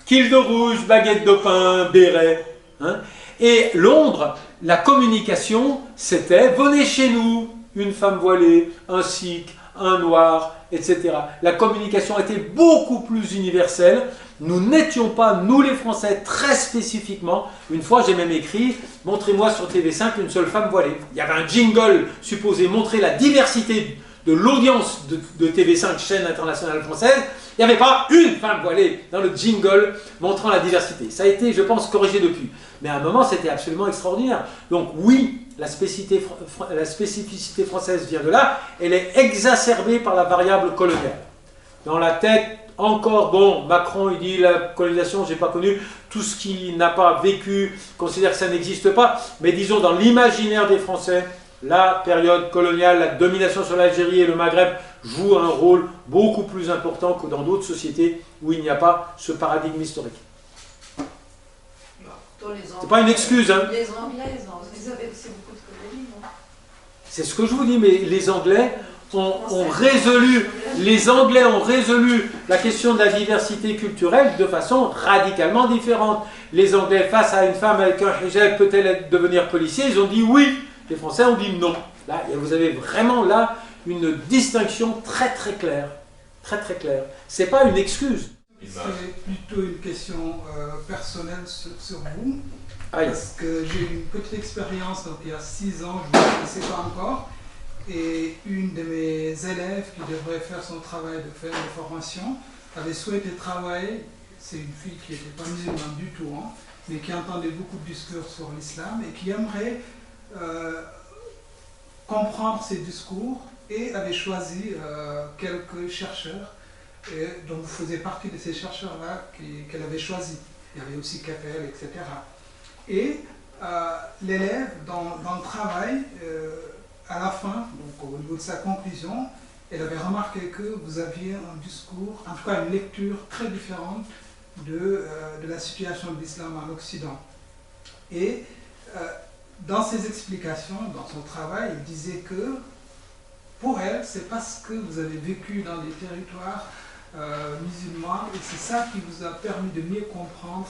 Kilt de rouge, baguette de pain, béret. Hein. Et Londres, la communication, c'était « Venez chez nous !» Une femme voilée, un sikh, un noir, etc. La communication était beaucoup plus universelle. Nous n'étions pas, nous les Français, très spécifiquement. Une fois, j'ai même écrit « Montrez-moi sur TV5 une seule femme voilée ». Il y avait un jingle supposé montrer la diversité de l'audience de TV5, chaîne internationale française. Il n'y avait pas une femme voilée dans le jingle montrant la diversité. Ça a été, je pense, corrigé depuis. Mais à un moment, c'était absolument extraordinaire. Donc oui, la spécificité française vient de là. Elle est exacerbée par la variable coloniale. dans la tête encore, bon, Macron il dit la colonisation, j'ai pas connu, tout ce qui n'a pas vécu considère que ça n'existe pas, mais disons dans l'imaginaire des Français, la période coloniale, la domination sur l'Algérie et le Maghreb joue un rôle beaucoup plus important que dans d'autres sociétés où il n'y a pas ce paradigme historique. C'est pas une excuse, hein. Les Anglais, ils avaient aussi beaucoup de colonies, non? C'est ce que je vous dis, mais les Anglais ont résolu, la question de la diversité culturelle de façon radicalement différente. Les Anglais, face à une femme avec un hijab, peut-elle devenir policier, ils ont dit oui. Les Français ont dit non. Là, vous avez vraiment là une distinction très très claire. Très très claire. C'est pas une excuse. C'est plutôt une question personnelle sur vous. Aïe. Parce que j'ai eu une petite expérience, donc il y a 6 ans, je ne le sais pas encore. Et une de mes élèves qui devrait faire son travail de faire de formation avait souhaité travailler. C'est une fille qui n'était pas musulmane du tout, hein, mais qui entendait beaucoup de discours sur l'islam et qui aimerait comprendre ces discours et avait choisi quelques chercheurs dont vous faisiez partie de ces chercheurs-là qu'elle avait choisis. Il y avait aussi Keppel, etc. Et l'élève, dans le travail, à la fin, donc au niveau de sa conclusion, elle avait remarqué que vous aviez un discours, en tout cas une lecture très différente de la situation de l'islam en Occident. Et dans ses explications, dans son travail, il disait que pour elle, c'est parce que vous avez vécu dans des territoires musulmans et c'est ça qui vous a permis de mieux comprendre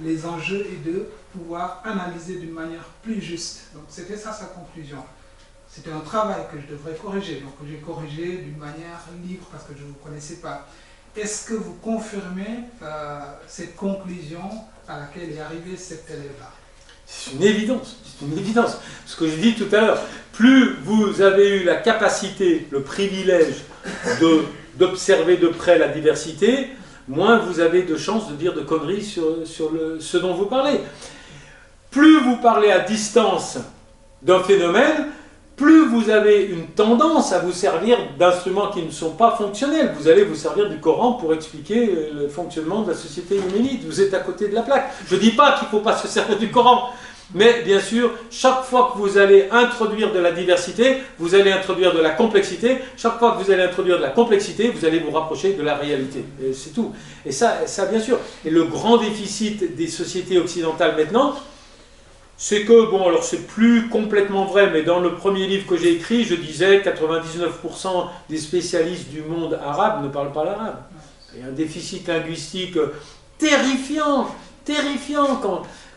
les enjeux et de pouvoir analyser d'une manière plus juste. Donc c'était ça sa conclusion. C'était un travail que je devrais corriger, donc j'ai corrigé d'une manière libre parce que je ne vous connaissais pas. Est-ce que vous confirmez cette conclusion à laquelle est arrivé cet élève-là? C'est une évidence, c'est une évidence. Ce que je dis tout à l'heure, plus vous avez eu la capacité, le privilège d'observer de près la diversité, moins vous avez de chances de dire de conneries sur ce dont vous parlez. Plus vous parlez à distance d'un phénomène, plus vous avez une tendance à vous servir d'instruments qui ne sont pas fonctionnels. Vous allez vous servir du Coran pour expliquer le fonctionnement de la société yéménite. Vous êtes à côté de la plaque. Je ne dis pas qu'il ne faut pas se servir du Coran, mais bien sûr, chaque fois que vous allez introduire de la diversité, vous allez introduire de la complexité. Chaque fois que vous allez introduire de la complexité, vous allez vous rapprocher de la réalité. Et c'est tout. Et ça, bien sûr. Et le grand déficit des sociétés occidentales maintenant, c'est que, bon, alors c'est plus complètement vrai, mais dans le premier livre que j'ai écrit, je disais 99% des spécialistes du monde arabe ne parlent pas l'arabe. Il y a un déficit linguistique terrifiant, terrifiant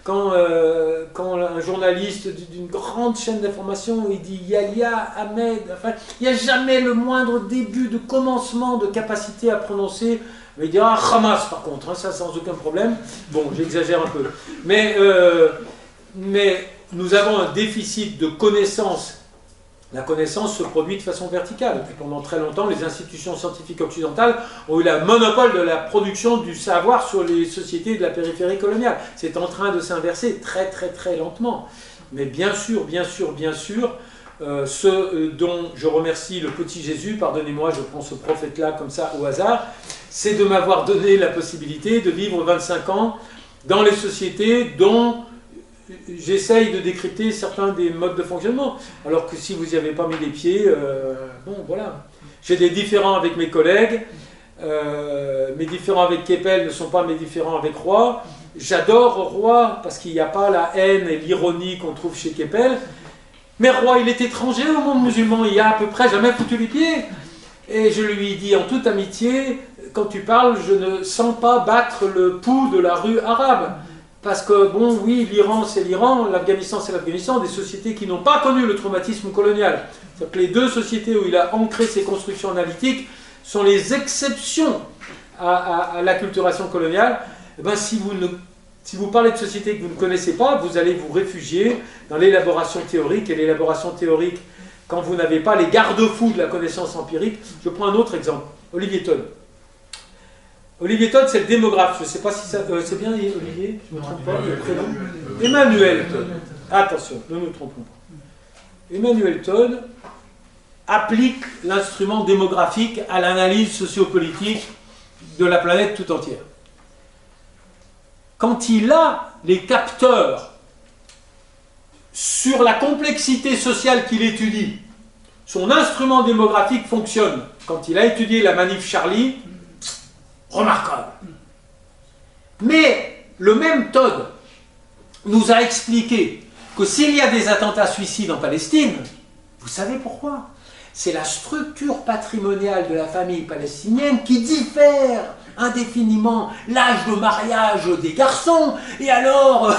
quand un journaliste d'une grande chaîne d'information, il dit Yahya, Ahmed, enfin, il n'y a jamais le moindre début de commencement de capacité à prononcer. Mais il dira Hamas par contre, hein, ça sans aucun problème. Bon, j'exagère un peu. Mais nous avons un déficit de connaissance. La connaissance se produit de façon verticale. Et puis pendant très longtemps, les institutions scientifiques occidentales ont eu le monopole de la production du savoir sur les sociétés de la périphérie coloniale. C'est en train de s'inverser très très très lentement. Mais bien sûr, ce dont je remercie le petit Jésus, pardonnez-moi, je prends ce prophète-là comme ça au hasard, c'est de m'avoir donné la possibilité de vivre 25 ans dans les sociétés dont j'essaye de décrypter certains des modes de fonctionnement, alors que si vous n'y avez pas mis les pieds, bon voilà. J'ai des différends avec mes collègues, mes différends avec Keppel ne sont pas mes différends avec Roy. J'adore Roy parce qu'il n'y a pas la haine et l'ironie qu'on trouve chez Keppel, mais Roy il est étranger au monde musulman, il y a à peu près jamais foutu les pieds. Et je lui dis en toute amitié, quand tu parles, je ne sens pas battre le pouls de la rue arabe. Parce que, bon, oui, l'Iran, c'est l'Iran, l'Afghanistan, c'est l'Afghanistan, des sociétés qui n'ont pas connu le traumatisme colonial. C'est-à-dire que les deux sociétés où il a ancré ses constructions analytiques sont les exceptions à l'acculturation coloniale. Eh bien, si vous parlez de sociétés que vous ne connaissez pas, vous allez vous réfugier dans l'élaboration théorique. Et l'élaboration théorique, quand vous n'avez pas les garde-fous de la connaissance empirique, je prends un autre exemple, Olivier Todd. Olivier Todd, c'est le démographe. Je ne sais pas si ça... c'est bien Olivier, je ne me trompe pas, le prénom. Emmanuel Todd. Attention, ne nous trompons pas. Emmanuel Todd, applique l'instrument démographique à l'analyse sociopolitique de la planète tout entière. Quand il a les capteurs sur la complexité sociale qu'il étudie, son instrument démographique fonctionne. Quand il a étudié la manif Charlie, remarquable. Mais le même Todd nous a expliqué que s'il y a des attentats suicides en Palestine, vous savez pourquoi? C'est la structure patrimoniale de la famille palestinienne qui diffère indéfiniment l'âge de mariage des garçons. Et alors,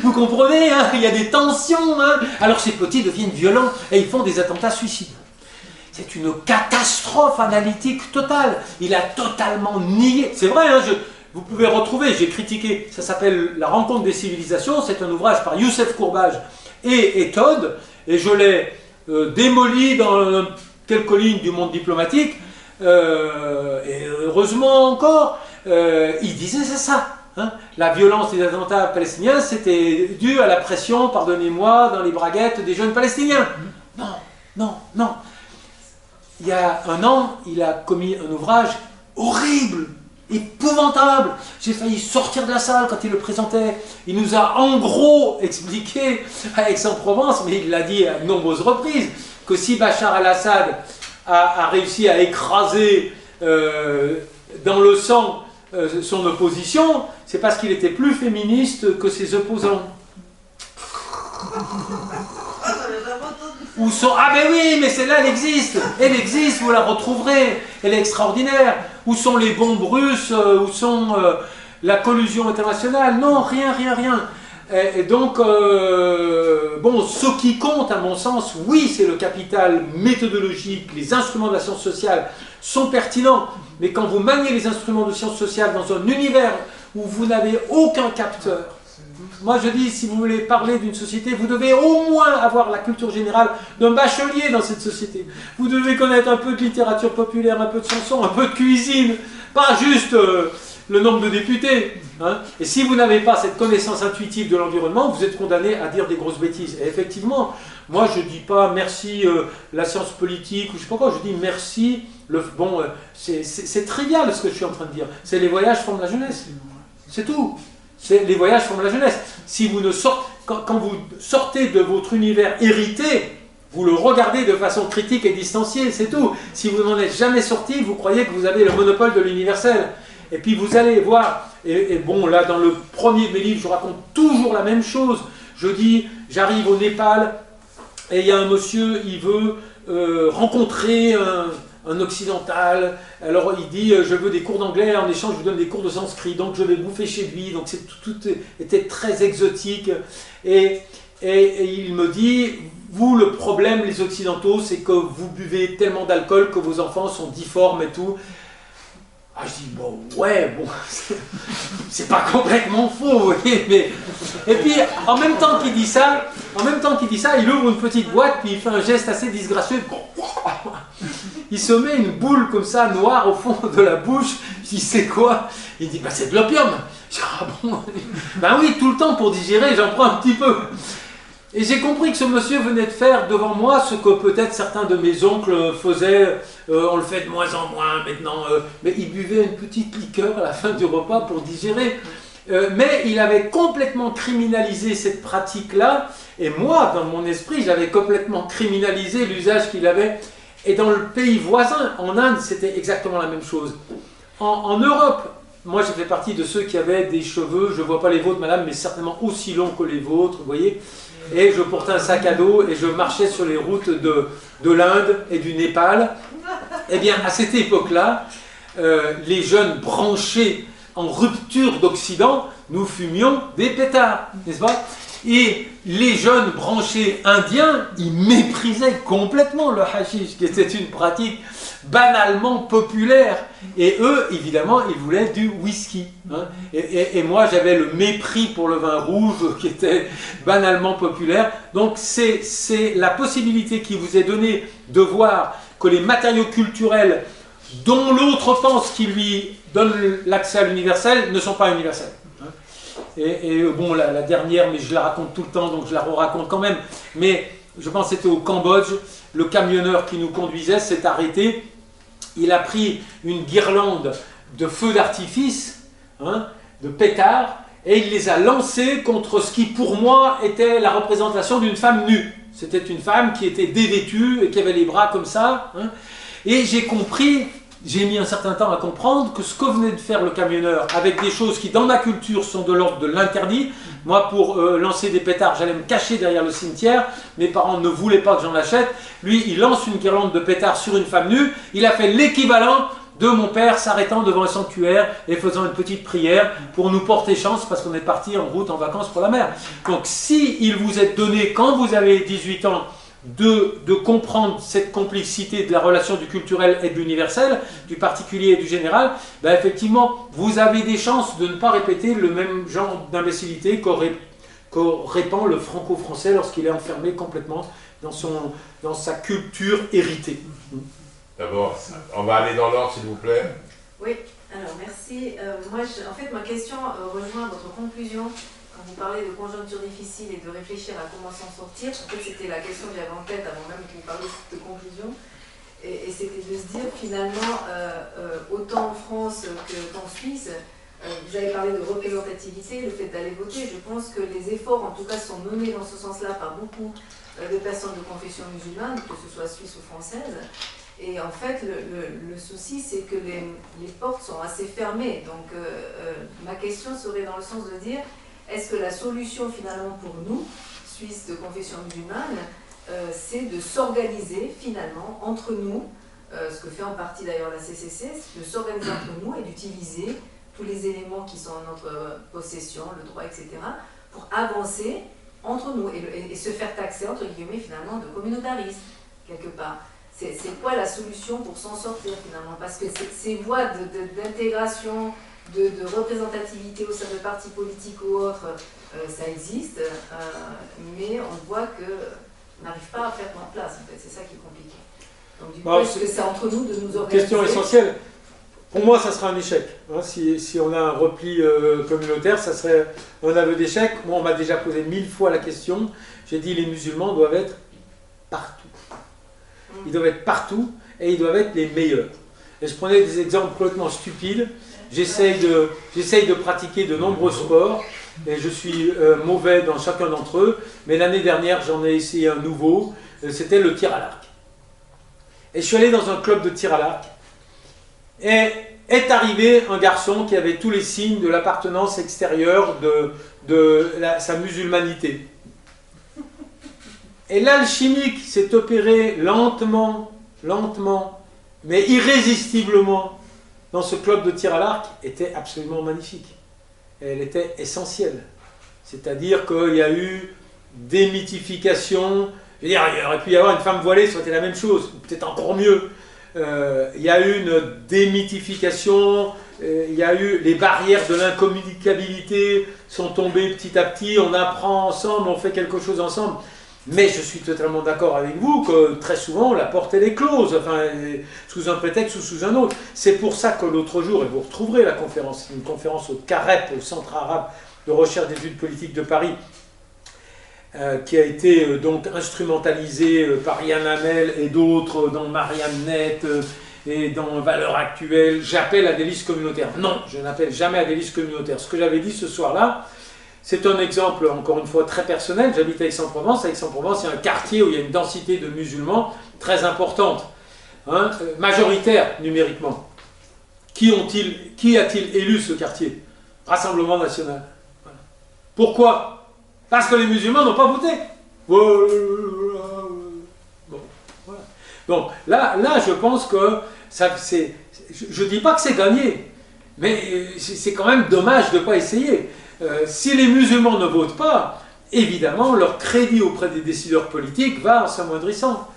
vous comprenez, hein, il y a des tensions. Hein, alors ces petits deviennent violents et ils font des attentats suicides. C'est une catastrophe analytique totale. Il a totalement nié. C'est vrai, hein, vous pouvez retrouver, j'ai critiqué, ça s'appelle La rencontre des civilisations. C'est un ouvrage par Youssef Courbage et Todd. Et je l'ai démoli dans quelques lignes du Monde diplomatique. Et heureusement encore, il disait c'est ça. Hein, la violence des attentats palestiniens, c'était dû à la pression, pardonnez-moi, dans les braguettes des jeunes palestiniens. Non, non, non. Il y a un an, il a commis un ouvrage horrible, épouvantable. J'ai failli sortir de la salle quand il le présentait. Il nous a en gros expliqué à Aix-en-Provence, mais il l'a dit à de nombreuses reprises, que si Bachar al-Assad a réussi à écraser dans le sang son opposition, c'est parce qu'il était plus féministe que ses opposants. Où sont... Ah ben oui, mais celle-là, elle existe, vous la retrouverez, elle est extraordinaire. Où sont les bombes russes, où sont la collusion internationale? Non, rien. Et donc, bon, ce qui compte, à mon sens, oui, c'est le capital méthodologique, les instruments de la science sociale sont pertinents, mais quand vous maniez les instruments de science sociale dans un univers où vous n'avez aucun capteur, moi je dis, si vous voulez parler d'une société, vous devez au moins avoir la culture générale d'un bachelier dans cette société. Vous devez connaître un peu de littérature populaire, un peu de chansons, un peu de cuisine, pas juste le nombre de députés. Hein. Et si vous n'avez pas cette connaissance intuitive de l'environnement, vous êtes condamné à dire des grosses bêtises. Et effectivement, moi je ne dis pas merci la science politique, ou je sais pas quoi, je dis merci, bon, c'est trivial ce que je suis en train de dire. C'est les voyages forment la jeunesse. C'est tout. Les voyages forment la jeunesse. Si vous ne quand vous sortez de votre univers hérité, vous le regardez de façon critique et distanciée, c'est tout. Si vous n'en êtes jamais sorti, vous croyez que vous avez le monopole de l'universel. Et puis vous allez voir, et bon, là dans le premier de mes livres, je raconte toujours la même chose. Je dis, j'arrive au Népal, et il y a un monsieur, il veut rencontrer un occidental. Alors il dit, je veux des cours d'anglais, en échange je vous donne des cours de sanskrit, donc je vais bouffer chez lui. Donc tout était très exotique. Et il me dit, vous, le problème, les occidentaux, c'est que vous buvez tellement d'alcool que vos enfants sont difformes et tout. Ah, je dis, bon, ouais, bon, c'est pas complètement faux, vous voyez, mais... Et puis, en même temps qu'il dit ça, il ouvre une petite boîte, puis il fait un geste assez disgracieux. Il se met une boule comme ça, noire, au fond de la bouche. Je dis, c'est quoi? Il dit, bah, c'est de l'opium. Je dis, ah bon? Ben oui, tout le temps, pour digérer, j'en prends un petit peu. Et j'ai compris que ce monsieur venait de faire devant moi ce que peut-être certains de mes oncles faisaient, on le fait de moins en moins maintenant, mais il buvait une petite liqueur à la fin du repas pour digérer. Mais il avait complètement criminalisé cette pratique-là, et moi, dans mon esprit, j'avais complètement criminalisé l'usage qu'il avait. Et dans le pays voisin, en Inde, c'était exactement la même chose. En Europe, moi j'ai fait partie de ceux qui avaient des cheveux, je ne vois pas les vôtres madame, mais certainement aussi longs que les vôtres, vous voyez. Et je portais un sac à dos et je marchais sur les routes de l'Inde et du Népal. Eh bien, à cette époque-là, les jeunes branchés en rupture d'Occident, nous fumions des pétards, n'est-ce pas? Et les jeunes branchés indiens, ils méprisaient complètement le hashish, qui était une pratique banalement populaire. Et eux, évidemment, ils voulaient du whisky. Hein. Et moi, j'avais le mépris pour le vin rouge, qui était banalement populaire. Donc, c'est la possibilité qui vous est donnée de voir que les matériaux culturels dont l'autre pense qui lui donne l'accès à l'universel ne sont pas universels. Et bon, la dernière, mais je la raconte tout le temps, donc je la raconte quand même. Mais je pense que c'était au Cambodge, le camionneur qui nous conduisait s'est arrêté, il a pris une guirlande de feux d'artifice, hein, de pétards, et il les a lancés contre ce qui pour moi était la représentation d'une femme nue. C'était une femme qui était dévêtue et qui avait les bras comme ça, hein. Et j'ai compris, j'ai mis un certain temps à comprendre que ce que venait de faire le camionneur avec des choses qui dans ma culture sont de l'ordre de l'interdit. Moi pour lancer des pétards j'allais me cacher derrière le cimetière, mes parents ne voulaient pas que j'en achète. Lui il lance une guirlande de pétards sur une femme nue, il a fait l'équivalent de mon père s'arrêtant devant un sanctuaire et faisant une petite prière pour nous porter chance parce qu'on est parti en route en vacances pour la mer. Donc si il vous est donné quand vous avez 18 ans de comprendre cette complexité de la relation du culturel et de l'universel, du particulier et du général, ben effectivement, vous avez des chances de ne pas répéter le même genre d'imbécilité qu'au répand le franco-français lorsqu'il est enfermé complètement dans sa culture héritée. D'abord, on va aller dans l'ordre, s'il vous plaît. Oui, alors merci. Moi, en fait, ma question rejoint votre conclusion. Quand vous parlez de conjoncture difficile et de réfléchir à comment s'en sortir, en fait, c'était la question que j'avais en tête avant même que vous parliez de conclusion. Et c'était de se dire, finalement, autant en France qu'en Suisse, vous avez parlé de représentativité, le fait d'aller voter. Je pense que les efforts, en tout cas, sont menés dans ce sens-là par beaucoup de personnes de confession musulmane, que ce soit suisse ou française. Et en fait, le souci, c'est que les portes sont assez fermées. Donc, ma question serait dans le sens de dire, est-ce que la solution, finalement, pour nous, Suisses de confession musulmane, c'est de s'organiser, finalement, entre nous, ce que fait en partie d'ailleurs la CCC, de s'organiser entre nous et d'utiliser tous les éléments qui sont en notre possession, le droit, etc., pour avancer entre nous et se faire taxer, entre guillemets, finalement, de communautarisme, quelque part. C'est quoi la solution pour s'en sortir, finalement? Parce que ces voies d'intégration, de représentativité au sein de partis politiques ou autres, ça existe, mais on voit qu'on n'arrive pas à faire en place, en fait. C'est ça qui est compliqué. Donc, du coup, est-ce que c'est entre nous de nous organiser? Question essentielle. Pour moi, ça sera un échec. Hein, si on a un repli communautaire, ça serait un aveu d'échec. Moi, on m'a déjà posé 1000 fois la question. J'ai dit les musulmans doivent être partout. Ils doivent être partout et ils doivent être les meilleurs. Et je prenais des exemples complètement stupides. J'essaye de pratiquer de nombreux sports et je suis mauvais dans chacun d'entre eux. Mais l'année dernière, j'en ai essayé un nouveau. C'était le tir à l'arc. Et je suis allé dans un club de tir à l'arc. Et est arrivé un garçon qui avait tous les signes de l'appartenance extérieure de sa musulmanité. Et l'alchimique s'est opéré lentement, mais irrésistiblement dans ce club de tir à l'arc, était absolument magnifique. Et elle était essentielle. C'est-à-dire qu'il y a eu démythification. Je veux dire, il aurait pu y avoir une femme voilée, ça aurait été la même chose, ou peut-être encore mieux. Il y a eu une démythification, il y a eu les barrières de l'incommunicabilité sont tombées petit à petit, on apprend ensemble, on fait quelque chose ensemble. Mais je suis totalement d'accord avec vous que très souvent la porte elle est close, enfin, sous un prétexte ou sous un autre. C'est pour ça que l'autre jour, et vous retrouverez la conférence, une conférence au CAREP, au Centre arabe de recherche d'études politiques de Paris, qui a été donc instrumentalisée par Yann Hamel et d'autres dans Marianne-Net et dans Valeurs Actuelles. J'appelle à des listes communautaires. Non, je n'appelle jamais à des listes communautaires. Ce que j'avais dit ce soir-là, c'est un exemple, encore une fois, très personnel. J'habite à Aix-en-Provence. À Aix-en-Provence, il y a un quartier où il y a une densité de musulmans très importante, hein, majoritaire numériquement. Qui a-t-il élu ce quartier? Rassemblement national. Voilà. Pourquoi? Parce que les musulmans n'ont pas voté. Bon, voilà. Donc là, je pense que je ne dis pas que c'est gagné, mais c'est quand même dommage de ne pas essayer. Si les musulmans ne votent pas, évidemment, leur crédit auprès des décideurs politiques va en s'amoindrissant.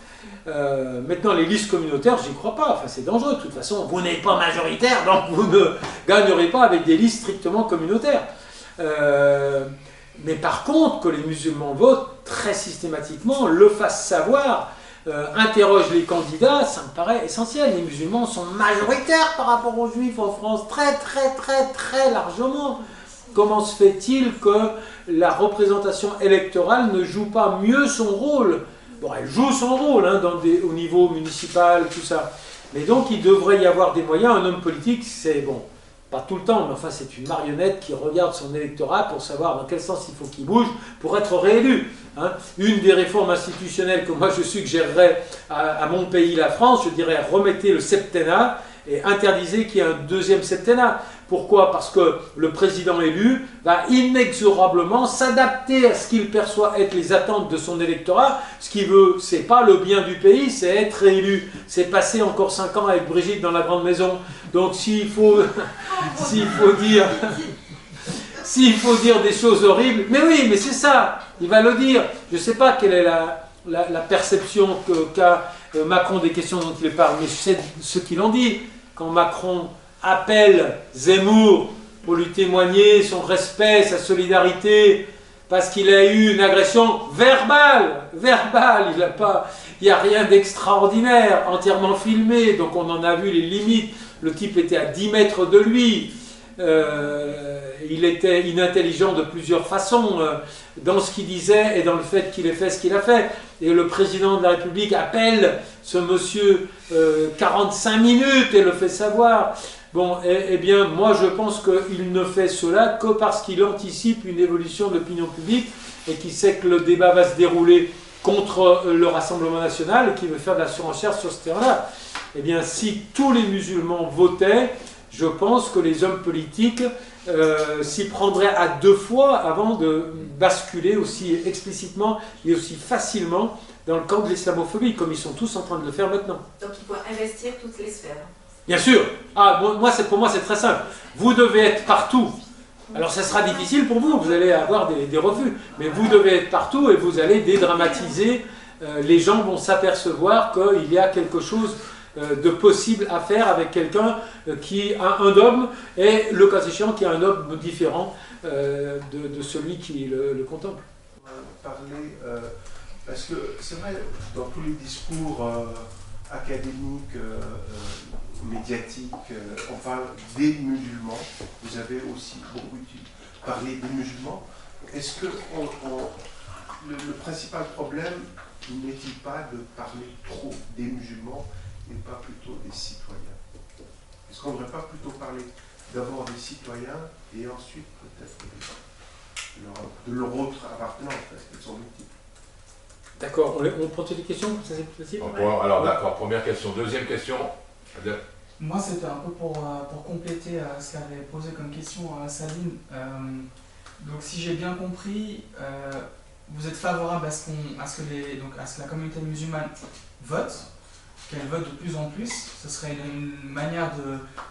Maintenant, les listes communautaires, j'y crois pas. Enfin, c'est dangereux. De toute façon, vous n'êtes pas majoritaire, donc vous ne gagnerez pas avec des listes strictement communautaires. Mais par contre, que les musulmans votent très systématiquement, le fassent savoir, interrogent les candidats, ça me paraît essentiel. Les musulmans sont majoritaires par rapport aux juifs en France, très largement. Comment se fait-il que la représentation électorale ne joue pas mieux son rôle bon, elle joue son rôle hein, au niveau municipal, tout ça. Mais donc, il devrait y avoir des moyens. Un homme politique, c'est, bon, pas tout le temps, mais enfin, c'est une marionnette qui regarde son électorat pour savoir dans quel sens il faut qu'il bouge pour être réélu. Hein. Une des réformes institutionnelles que moi je suggérerais à mon pays, la France, je dirais remettez le septennat et interdisez qu'il y ait un deuxième septennat. Pourquoi? Parce que le président élu va inexorablement s'adapter à ce qu'il perçoit être les attentes de son électorat. Ce qu'il veut, c'est pas le bien du pays, c'est être élu. C'est passer encore 5 ans avec Brigitte dans la grande maison. Donc s'il faut dire des choses horribles, mais oui, mais c'est ça, il va le dire. Je ne sais pas quelle est la perception qu'a Macron des questions dont il parle, mais je sais ce qu'il en dit. Quand Macron appelle Zemmour pour lui témoigner son respect, sa solidarité, parce qu'il a eu une agression verbale, il n'y a rien d'extraordinaire, entièrement filmé, donc on en a vu les limites. Le type était à 10 mètres de lui, il était inintelligent de plusieurs façons dans ce qu'il disait et dans le fait qu'il ait fait ce qu'il a fait. Et le président de la République appelle ce monsieur 45 minutes et le fait savoir. Bon, eh bien, moi je pense qu'il ne fait cela que parce qu'il anticipe une évolution de l'opinion publique et qu'il sait que le débat va se dérouler contre le Rassemblement national et qu'il veut faire de la surenchère sur ce terrain-là. Eh bien, si tous les musulmans votaient, je pense que les hommes politiques s'y prendraient à 2 fois avant de basculer aussi explicitement et aussi facilement dans le camp de l'islamophobie, comme ils sont tous en train de le faire maintenant. Donc il faut investir toutes les sphères. Bien sûr. Pour moi, c'est très simple. Vous devez être partout. Alors, ça sera difficile pour vous. Vous allez avoir des refus. Mais vous devez être partout et vous allez dédramatiser. Les gens vont s'apercevoir qu'il y a quelque chose de possible à faire avec quelqu'un qui a un dogme et, le cas échéant, qui a un dogme différent de celui qui le contemple. Parler, parce que c'est vrai, dans tous les discours académiques, médiatiques, on parle des musulmans. Vous avez aussi beaucoup parlé des musulmans. Est-ce que le principal problème n'est-il pas de parler trop des musulmans et pas plutôt des citoyens? Est-ce qu'on ne devrait pas plutôt parler d'abord des citoyens et ensuite peut-être de leur autre appartenance, parce qu'elles sont multiples? D'accord, on prend toutes les questions, ça c'est plus facile. Alors d'accord, première question. Deuxième question. Moi c'était un peu pour compléter ce qu'avait posé comme question Saline. Donc si j'ai bien compris, vous êtes favorable à ce que la communauté musulmane vote, qu'elle vote de plus en plus. Ce serait une manière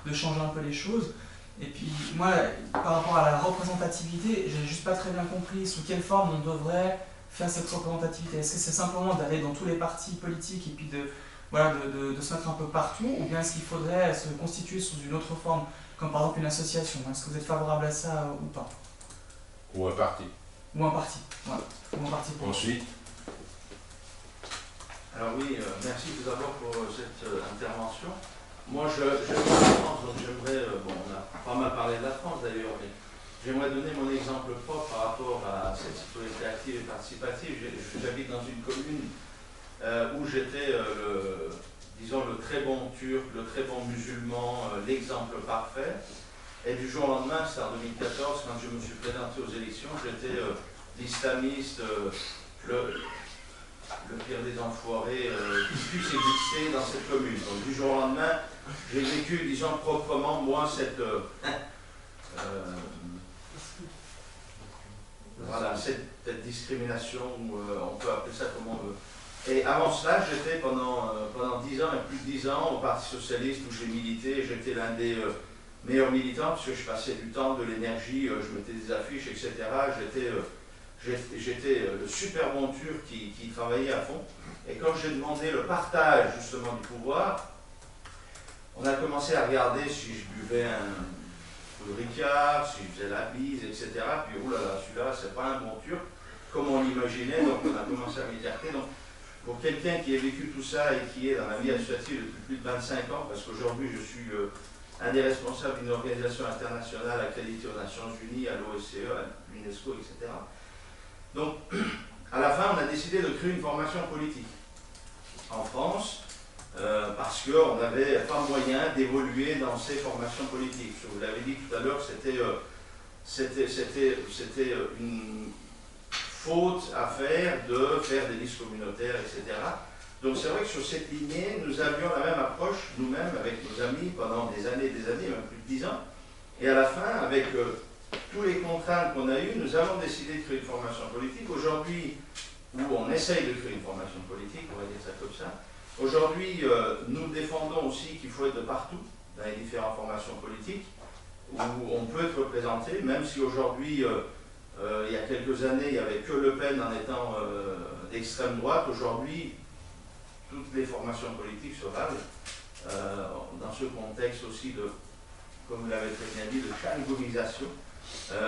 de changer un peu les choses. Et puis moi, par rapport à la représentativité, j'ai juste pas très bien compris sous quelle forme on devrait faire cette représentativité. Est-ce que c'est simplement d'aller dans tous les partis politiques et puis de se mettre un peu partout, ou bien est-ce qu'il faudrait se constituer sous une autre forme, comme par exemple une association? Est-ce que vous êtes favorable à ça ou pas? Ou un parti. Ou un parti, voilà. Ou un parti politique. Ensuite. Alors oui, merci tout d'abord pour cette intervention. Moi, j'aime la France, donc j'aimerais, on a pas mal parlé de la France d'ailleurs, mais j'aimerais donner mon exemple propre par rapport à cette citoyenneté active et participative. J'habite dans une commune où j'étais, le très bon turc, le très bon musulman, l'exemple parfait. Et du jour au lendemain, c'est en 2014, quand je me suis présenté aux élections, j'étais l'islamiste, le pire des enfoirés qui puisse exister dans cette commune. Donc du jour au lendemain, j'ai vécu, disons proprement, moi, cette discrimination, on peut appeler ça comme on veut. Et avant cela, j'étais pendant 10 ans, et plus de 10 ans, au Parti Socialiste où j'ai milité. J'étais l'un des meilleurs militants, parce que je passais du temps, de l'énergie, je mettais des affiches, etc. J'étais le super bon turc qui travaillait à fond. Et quand j'ai demandé le partage justement du pouvoir, on a commencé à regarder si je buvais un peu de Ricard, si je faisais la bise, etc. Puis oulala, celui-là, c'est pas un bon turc, comme on l'imaginait, donc on a commencé à m'écarter. Donc pour quelqu'un qui a vécu tout ça et qui est dans la vie associative depuis plus de 25 ans, parce qu'aujourd'hui je suis un des responsables d'une organisation internationale accréditée aux Nations Unies, à l'OSCE, à l'UNESCO, etc. Donc, à la fin, on a décidé décidé de créer une formation politique en France, parce qu'on n'avait pas moyen d'évoluer dans ces formations politiques. Je vous l'avais dit tout à l'heure, c'était une faute à faire de faire des listes communautaires, etc. Donc c'est vrai que sur cette lignée, nous avions la même approche, nous-mêmes, avec nos amis, pendant des années, même plus de 10 ans. Et à la fin, avec tous les contraintes qu'on a eues, nous avons décidé de créer une formation politique. Aujourd'hui, où on essaye de créer une formation politique, on va dire ça comme ça. Aujourd'hui, nous défendons aussi qu'il faut être de partout, dans les différentes formations politiques, où on peut être représenté, même si aujourd'hui, il y a quelques années, il n'y avait que Le Pen en étant d'extrême droite. Aujourd'hui, toutes les formations politiques se valent, dans ce contexte aussi de, comme vous l'avez très bien dit, de catégorisation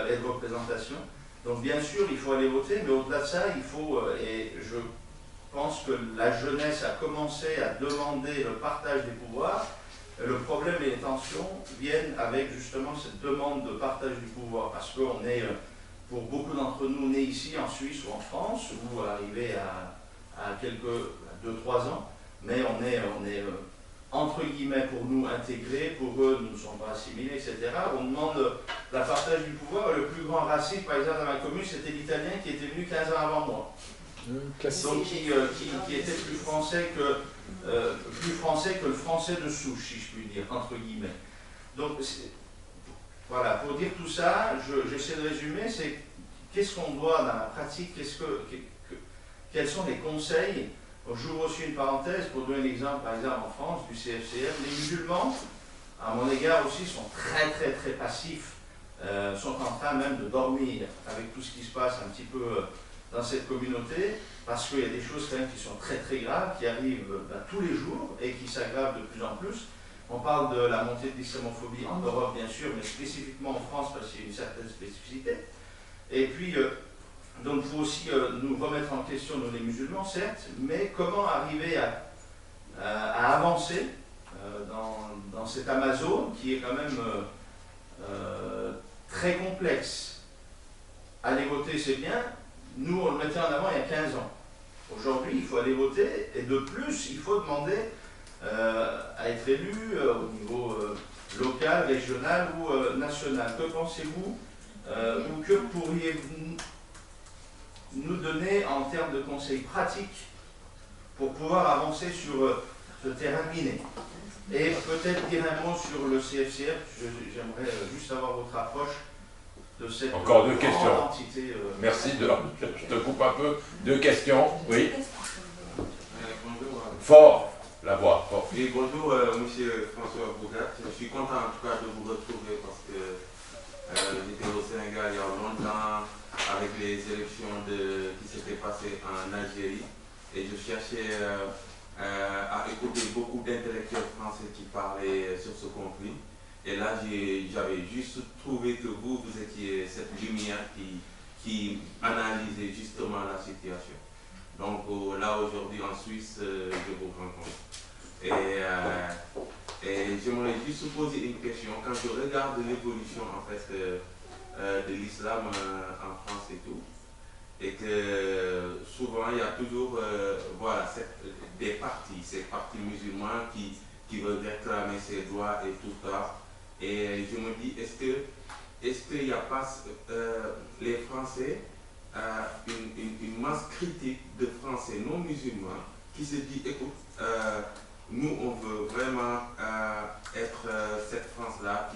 et de représentation. Donc bien sûr, il faut aller voter, mais au-delà de ça, il faut, et je pense que la jeunesse a commencé à demander le partage des pouvoirs. Le problème et les tensions viennent avec justement cette demande de partage du pouvoir, parce qu'on est, pour beaucoup d'entre nous, nés ici en Suisse ou en France, ou arrivés à 2-3 ans, mais on est entre guillemets pour nous intégrés, pour eux nous ne sommes pas assimilés, etc. On demande la partage du pouvoir. Le plus grand raciste, par exemple, dans ma commune, c'était l'Italien qui était venu 15 ans avant moi. Donc qui était plus français que le français de souche, si je puis dire, entre guillemets. Donc voilà, pour dire tout ça, j'essaie de résumer, c'est qu'est-ce qu'on doit dans la pratique, quels sont les conseils. J'ouvre aussi une parenthèse pour donner un exemple, par exemple en France, du CFCM. Les musulmans, à mon égard aussi, sont très très très passifs, sont en train même de dormir avec tout ce qui se passe un petit peu dans cette communauté, parce qu'il y a des choses quand même qui sont très très graves, qui arrivent tous les jours et qui s'aggravent de plus en plus. On parle de la montée de l'islamophobie en Europe bien sûr, mais spécifiquement en France parce qu'il y a une certaine spécificité. Et puis, donc il faut aussi nous remettre en question, nous les musulmans certes, mais comment arriver à avancer dans cette Amazone qui est quand même très complexe. Aller voter c'est bien, nous on le mettait en avant il y a 15 ans. Aujourd'hui il faut aller voter et de plus il faut demander à être élu au niveau local, régional ou national. Que pensez-vous ou que pourriez-vous nous donner en termes de conseils pratiques pour pouvoir avancer sur ce terrain miné? Et peut-être dire un mot sur le CFCR, j'aimerais juste avoir votre approche de cette encore deux questions. Entité. Merci, je te coupe un peu. Deux questions, oui. Bonjour. Fort, la voix, fort. Oui, bonjour, monsieur François Bougat. Je suis content en tout cas de vous retrouver parce que j'étais au Sénégal il y a longtemps avec les élections qui s'étaient passées en Algérie et je cherchais à écouter beaucoup d'intellectuels français qui parlaient sur ce conflit. Et là, j'avais juste trouvé que vous étiez cette lumière qui analysait justement la situation. Donc là, aujourd'hui, en Suisse, je vous rencontre. Et j'aimerais juste poser une question. Quand je regarde l'évolution, en fait, de l'islam en France et tout, et que souvent, il y a toujours voilà, ces partis musulmans qui veulent réclamer ses droits et tout ça. Et je me dis, est-ce qu'il n'y a pas les Français, une masse critique de Français non musulmans qui se dit, écoute, nous on veut vraiment être cette France-là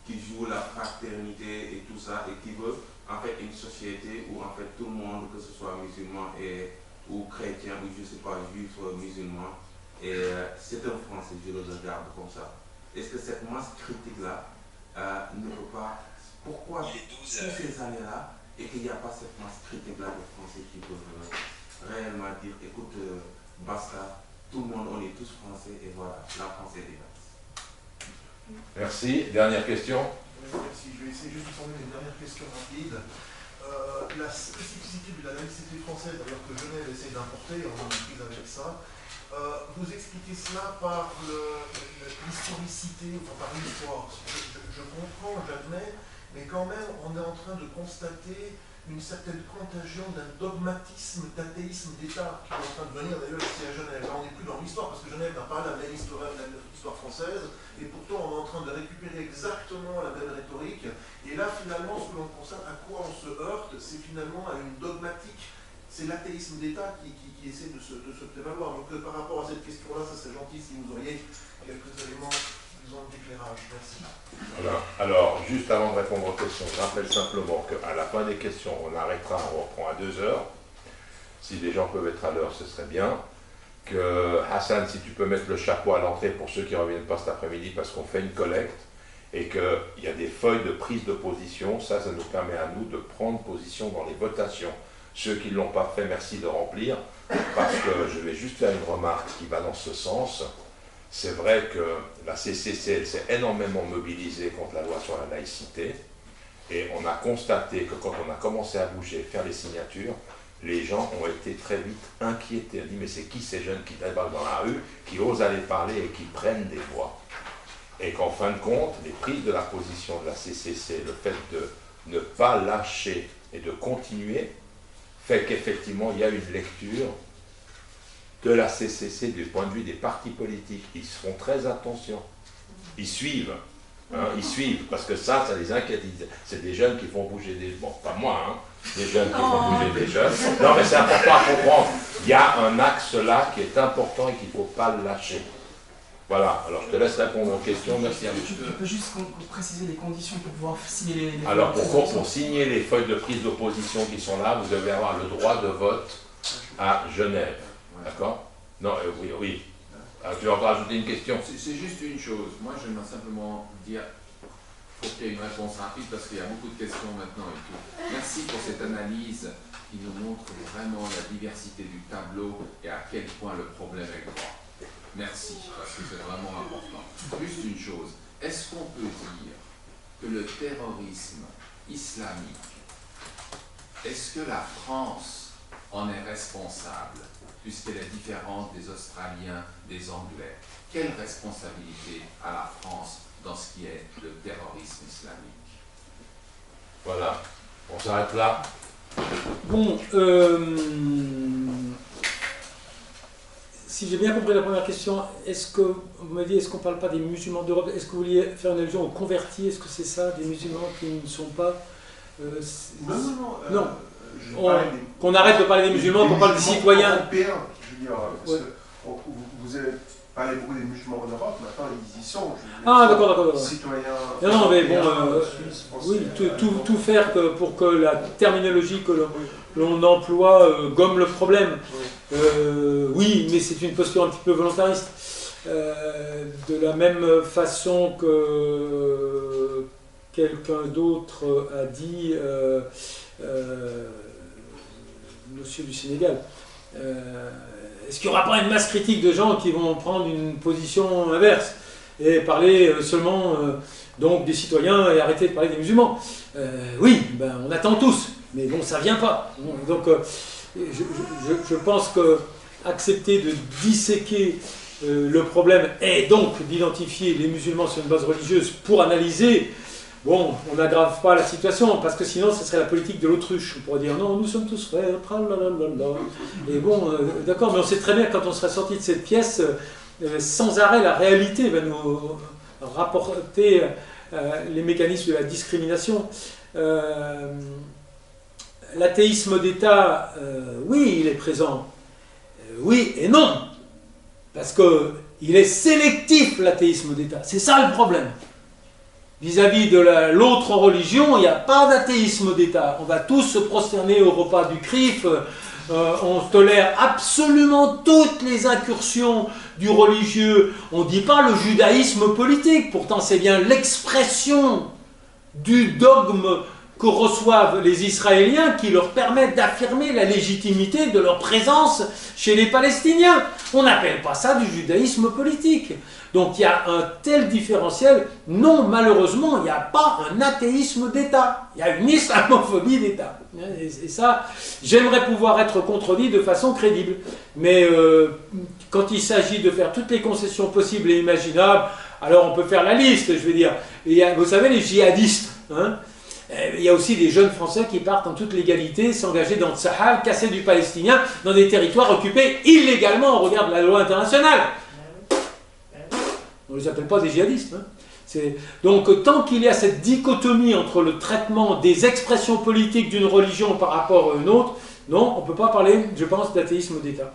qui joue la fraternité et tout ça, et qui veut en fait une société où en fait tout le monde, que ce soit musulman ou chrétien, ou je ne sais pas, juif, musulman, et c'est un Français, je le regarde comme ça. Est-ce que cette masse critique-là ne peut pas... Pourquoi toutes ces années-là et qu'il n'y a pas cette masse critique-là de Français qui peuvent réellement dire, écoute, basta, tout le monde, on est tous Français et voilà, la France est diverse. Merci. Dernière question. Merci. Je vais essayer juste de formuler une dernière question rapide. La spécificité de la laïcité française, d'ailleurs que Genève essaie d'importer, on est prise avec ça, vous expliquez cela par l'historicité, enfin par l'histoire. Je comprends, j'admets, mais quand même, on est en train de constater une certaine contagion d'un dogmatisme, d'athéisme d'État qui est en train de venir d'ailleurs ici à Genève. Là, on n'est plus dans l'histoire parce que Genève n'a pas la même histoire française et pourtant on est en train de récupérer exactement la même rhétorique. Et là, finalement, ce que l'on constate, à quoi on se heurte, c'est finalement à une dogmatique. C'est l'athéisme d'État qui essaie de se prévaloir. Donc par rapport à cette question-là, ça serait gentil si vous auriez quelques éléments d'éclairage. Merci. Voilà. Alors, juste avant de répondre aux questions, je rappelle simplement qu'à la fin des questions, on arrêtera, on reprend à 2 heures. Si les gens peuvent être à l'heure, ce serait bien. Que Hassan, si tu peux mettre le chapeau à l'entrée pour ceux qui ne reviennent pas cet après-midi, parce qu'on fait une collecte, et qu'il y a des feuilles de prise de position, ça nous permet à nous de prendre position dans les votations. Ceux qui ne l'ont pas fait, merci de remplir, parce que je vais juste faire une remarque qui va dans ce sens. C'est vrai que la CCC, elle s'est énormément mobilisée contre la loi sur la laïcité, et on a constaté que quand on a commencé à bouger, faire les signatures, les gens ont été très vite inquiétés. On dit, mais c'est qui ces jeunes qui débarquent dans la rue, qui osent aller parler et qui prennent des voix? Et qu'en fin de compte, les prises de la position de la CCC, le fait de ne pas lâcher et de continuer, fait qu'effectivement, il y a une lecture de la CCC du point de vue des partis politiques. Ils font très attention. Ils suivent. Ils suivent, parce que ça les inquiète. C'est des jeunes qui font bouger des... Bon, pas moi, hein. Des jeunes qui font bouger des jeunes. Non, mais c'est important à comprendre. Il y a un axe là qui est important et qu'il ne faut pas le lâcher. Voilà, alors je te laisse répondre aux questions. Merci à vous. Tu peux juste préciser les conditions pour pouvoir signer les alors, pour signer les feuilles de prise d'opposition qui sont là, vous devez avoir le droit de vote à Genève. D'accord? Non, oui. Alors, tu veux encore ajouter une question? C'est juste une chose. Moi, j'aimerais simplement dire qu'il faut qu'il y ait une réponse rapide parce qu'il y a beaucoup de questions maintenant et tout. Merci pour cette analyse qui nous montre vraiment la diversité du tableau et à quel point le problème est grand. Merci, parce que c'est vraiment important. Juste une chose, est-ce qu'on peut dire que le terrorisme islamique, est-ce que la France en est responsable, puisqu'elle est différente des Australiens, des Anglais? Quelle responsabilité a la France dans ce qui est le terrorisme islamique? Voilà, on s'arrête là. Bon, si j'ai bien compris la première question, est-ce que vous m'avez dit, est-ce qu'on ne parle pas des musulmans d'Europe? Est-ce que vous vouliez faire une allusion aux convertis? Est-ce que c'est ça, des musulmans qui ne sont pas... non. Qu'on arrête de parler des musulmans, qu'on parle des citoyens. Européens, je veux dire, parce que vous avez parlé beaucoup des musulmans en Europe, maintenant ils y sont. Ah, d'accord. Citoyens. Non, mais bon, oui, tout faire pour que la terminologie que l'on emploie gomme le problème. Oui, mais c'est une posture un petit peu volontariste. De la même façon que quelqu'un d'autre a dit, monsieur du Sénégal, est-ce qu'il n'y aura pas une masse critique de gens qui vont prendre une position inverse et parler seulement donc des citoyens et arrêter de parler des musulmans? Oui, ben, on attend tous, mais bon, ça ne vient pas. Donc, je pense que accepter de disséquer le problème et donc d'identifier les musulmans sur une base religieuse pour analyser, bon, on n'aggrave pas la situation, parce que sinon, ce serait la politique de l'autruche. On pourrait dire, non, nous sommes tous frères, tralalala. Et bon, d'accord, mais on sait très bien que quand on serait sorti de cette pièce, sans arrêt, la réalité va nous rapporter les mécanismes de la discrimination. L'athéisme d'État, oui, il est présent. Oui et non. Parce qu'il est sélectif, l'athéisme d'État. C'est ça le problème. Vis-à-vis de l'autre religion, il n'y a pas d'athéisme d'État. On va tous se prosterner au repas du CRIF. On tolère absolument toutes les incursions du religieux. On ne dit pas le judaïsme politique. Pourtant, c'est bien l'expression du dogme que reçoivent les Israéliens qui leur permettent d'affirmer la légitimité de leur présence chez les Palestiniens. On n'appelle pas ça du judaïsme politique. Donc il y a un tel différentiel. Non, malheureusement, il n'y a pas un athéisme d'État. Il y a une islamophobie d'État. Et ça, j'aimerais pouvoir être contredit de façon crédible. Mais quand il s'agit de faire toutes les concessions possibles et imaginables, alors on peut faire la liste, je veux dire. Et vous savez, les djihadistes, hein, Il y a aussi des jeunes Français qui partent en toute légalité, s'engager dans le Sahel, casser du palestinien dans des territoires occupés illégalement au regard de la loi internationale. On ne les appelle pas des djihadistes. Hein. Donc tant qu'il y a cette dichotomie entre le traitement des expressions politiques d'une religion par rapport à une autre, non, on ne peut pas parler, je pense, d'athéisme d'État.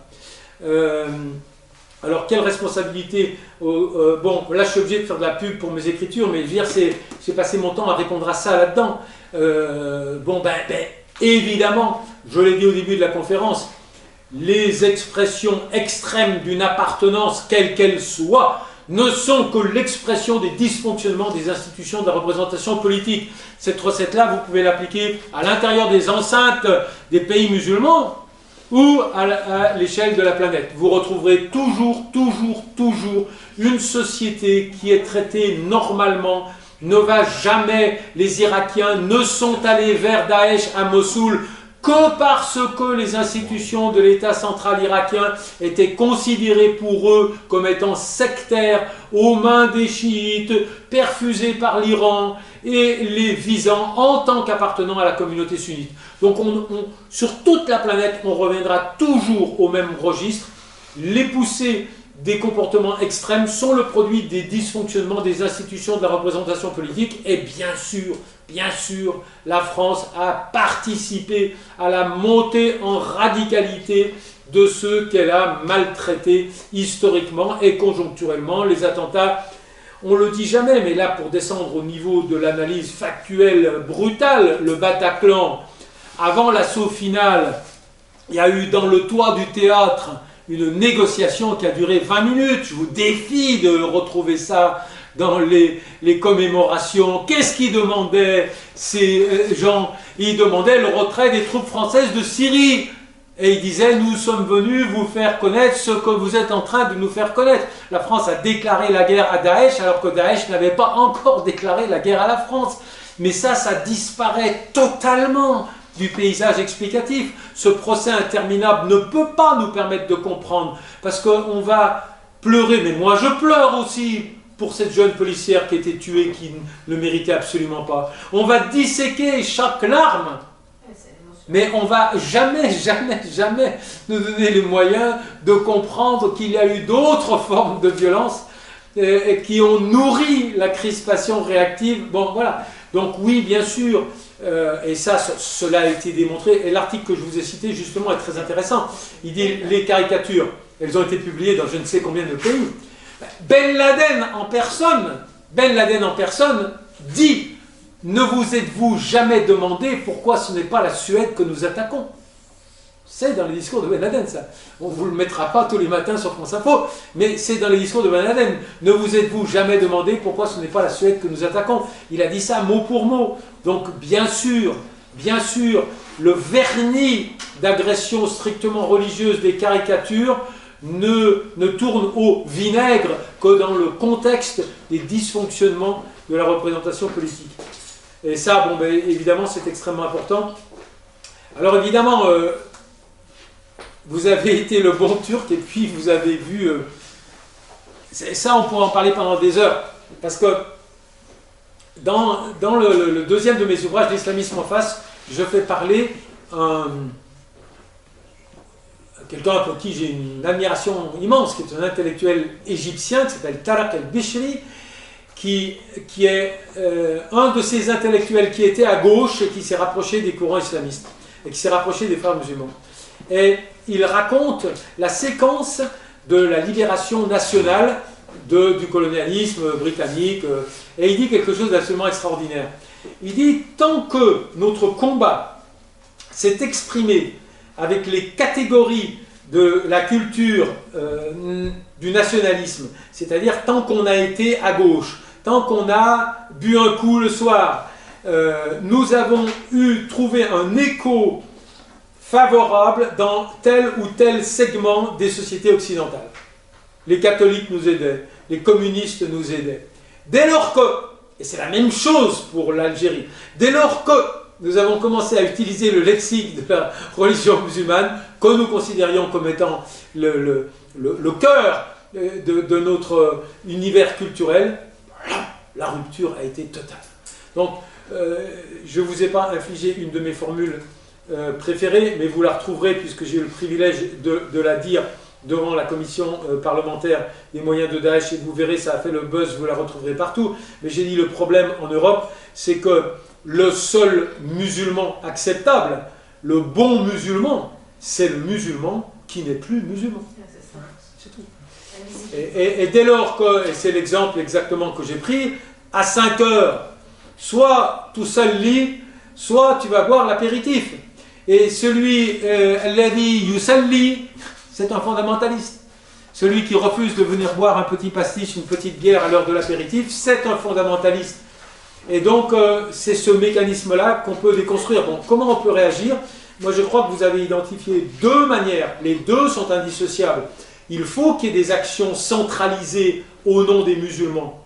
Alors, quelle responsabilité bon, là, je suis obligé de faire de la pub pour mes écritures, mais je veux dire, j'ai passé mon temps à répondre à ça là-dedans. Bon, évidemment, je l'ai dit au début de la conférence, les expressions extrêmes d'une appartenance, quelle qu'elle soit, ne sont que l'expression des dysfonctionnements des institutions de la représentation politique. Cette recette-là, vous pouvez l'appliquer à l'intérieur des enceintes des pays musulmans, ou à l'échelle de la planète. Vous retrouverez toujours une société qui est traitée normalement, ne va jamais, les Irakiens ne sont allés vers Daesh à Mossoul que parce que les institutions de l'État central irakien étaient considérées pour eux comme étant sectaires aux mains des chiites, perfusées par l'Iran et les visant en tant qu'appartenant à la communauté sunnite. Donc sur toute la planète, on reviendra toujours au même registre. Les poussées des comportements extrêmes sont le produit des dysfonctionnements des institutions de la représentation politique et bien sûr, la France a participé à la montée en radicalité de ceux qu'elle a maltraités historiquement et conjoncturellement. Les attentats, on ne le dit jamais, mais là pour descendre au niveau de l'analyse factuelle brutale, le Bataclan, avant l'assaut final, il y a eu dans le toit du théâtre une négociation qui a duré 20 minutes. Je vous défie de retrouver ça dans les commémorations. Qu'est-ce qu'ils demandaient ces gens? Ils demandaient le retrait des troupes françaises de Syrie. Et ils disaient, nous sommes venus vous faire connaître ce que vous êtes en train de nous faire connaître. La France a déclaré la guerre à Daesh, alors que Daesh n'avait pas encore déclaré la guerre à la France. Mais ça disparaît totalement du paysage explicatif. Ce procès interminable ne peut pas nous permettre de comprendre, parce qu'on va pleurer, mais moi je pleure aussi pour cette jeune policière qui a été tuée, qui ne le méritait absolument pas. On va disséquer chaque larme, mais on va jamais nous donner les moyens de comprendre qu'il y a eu d'autres formes de violence qui ont nourri la crispation réactive. Bon, voilà. Donc oui, bien sûr, et cela a été démontré, et l'article que je vous ai cité justement est très intéressant. Il dit les caricatures, elles ont été publiées dans je ne sais combien de pays. Ben Laden en personne dit: ne vous êtes-vous jamais demandé pourquoi ce n'est pas la Suède que nous attaquons? C'est dans les discours de Ben Laden, ça. On ne vous le mettra pas tous les matins sur France Info, mais c'est dans les discours de Ben Laden. Ne vous êtes-vous jamais demandé pourquoi ce n'est pas la Suède que nous attaquons? Il a dit ça mot pour mot. Donc, bien sûr, le vernis d'agression strictement religieuse des caricatures ne tourne au vinaigre que dans le contexte des dysfonctionnements de la représentation politique. Et ça, bon, évidemment, c'est extrêmement important. Alors, évidemment, vous avez été le bon Turc et puis vous avez vu... ça, on pourrait en parler pendant des heures. Parce que dans le deuxième de mes ouvrages, L'islamisme en face, je fais parler quelqu'un pour qui j'ai une admiration immense, qui est un intellectuel égyptien, qui s'appelle Tarek el-Bishri, qui est un de ces intellectuels qui était à gauche et qui s'est rapproché des courants islamistes, et qui s'est rapproché des frères musulmans. Et il raconte la séquence de la libération nationale du colonialisme britannique, et il dit quelque chose d'absolument extraordinaire. Il dit, tant que notre combat s'est exprimé avec les catégories de la culture du nationalisme, c'est-à-dire tant qu'on a été à gauche, tant qu'on a bu un coup le soir, nous avons trouvé un écho favorable dans tel ou tel segment des sociétés occidentales. Les catholiques nous aidaient, les communistes nous aidaient. Dès lors que, et c'est la même chose pour l'Algérie, dès lors que nous avons commencé à utiliser le lexique de la religion musulmane, que nous considérions comme étant le cœur de notre univers culturel, la rupture a été totale. Donc, je ne vous ai pas infligé une de mes formules préférées, mais vous la retrouverez puisque j'ai eu le privilège de la dire devant la commission parlementaire des moyens de Daesh, et vous verrez, ça a fait le buzz, vous la retrouverez partout. Mais j'ai dit le problème en Europe, c'est que le seul musulman acceptable, le bon musulman, c'est le musulman qui n'est plus musulman. C'est tout. Et dès lors que, et c'est l'exemple exactement que j'ai pris, à 5 heures, soit tout seul lit, soit tu vas boire l'apéritif. Et celui, alladhi yusalli, c'est un fondamentaliste. Celui qui refuse de venir boire un petit pastis, une petite bière à l'heure de l'apéritif, c'est un fondamentaliste. Et donc, c'est ce mécanisme-là qu'on peut déconstruire. Bon, comment on peut réagir? Moi, je crois que vous avez identifié deux manières. Les deux sont indissociables. Il faut qu'il y ait des actions centralisées au nom des musulmans.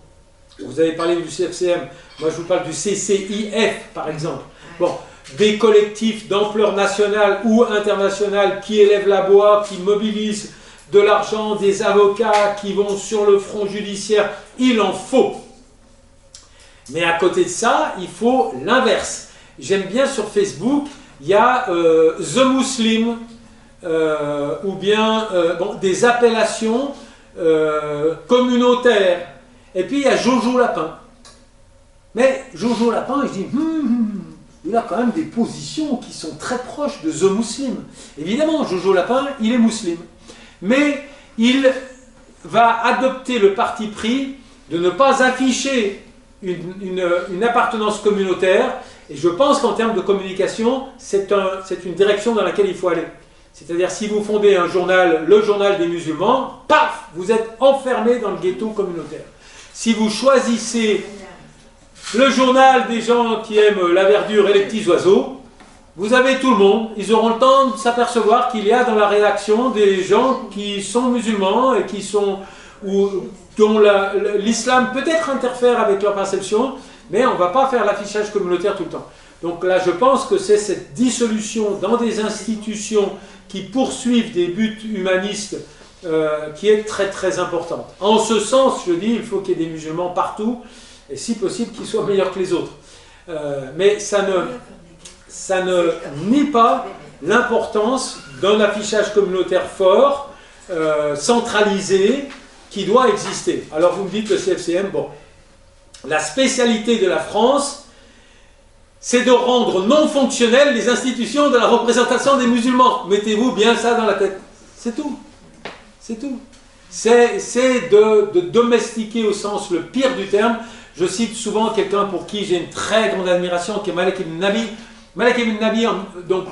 Vous avez parlé du CFCM. Moi, je vous parle du CCIF, par exemple. Bon, des collectifs d'ampleur nationale ou internationale qui élèvent la voix, qui mobilisent de l'argent, des avocats qui vont sur le front judiciaire. Il en faut. Mais à côté de ça, il faut l'inverse. J'aime bien sur Facebook, il y a The Muslim, ou bien bon, des appellations communautaires. Et puis il y a Jojo Lapin. Mais Jojo Lapin, je dis, il a quand même des positions qui sont très proches de The Muslim. Évidemment, Jojo Lapin, il est musulman. Mais il va adopter le parti pris de ne pas afficher une appartenance communautaire. Et je pense qu'en termes de communication, c'est une direction dans laquelle il faut aller. C'est-à-dire, si vous fondez un journal, le journal des musulmans, paf, vous êtes enfermé dans le ghetto communautaire. Si vous choisissez le journal des gens qui aiment la verdure et les petits oiseaux, vous avez tout le monde. Ils auront le temps de s'apercevoir qu'il y a dans la rédaction des gens qui sont musulmans et qui sont, ou dont l'islam peut-être interfère avec leur perception, mais on ne va pas faire l'affichage communautaire tout le temps. Donc là, je pense que c'est cette dissolution dans des institutions qui poursuivent des buts humanistes qui est très très importante. En ce sens, je dis, il faut qu'il y ait des musulmans partout, et si possible qu'ils soient meilleurs que les autres. Mais ça ne nie pas l'importance d'un affichage communautaire fort, centralisé, qui doit exister. Alors vous me dites le CFCM, bon, la spécialité de la France, c'est de rendre non fonctionnelles les institutions de la représentation des musulmans. Mettez-vous bien ça dans la tête. C'est tout. C'est tout. C'est de domestiquer au sens le pire du terme. Je cite souvent quelqu'un pour qui j'ai une très grande admiration, qui est Malek Ibn Nabi. Malek Ibn Nabi, donc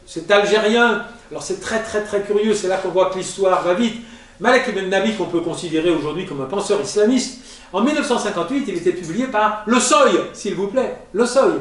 c'est algérien. Alors c'est très très très curieux, c'est là qu'on voit que l'histoire va vite. Malek Ibn Nabi, qu'on peut considérer aujourd'hui comme un penseur islamiste, en 1958, il était publié par Le Seuil, s'il vous plaît, Le Seuil.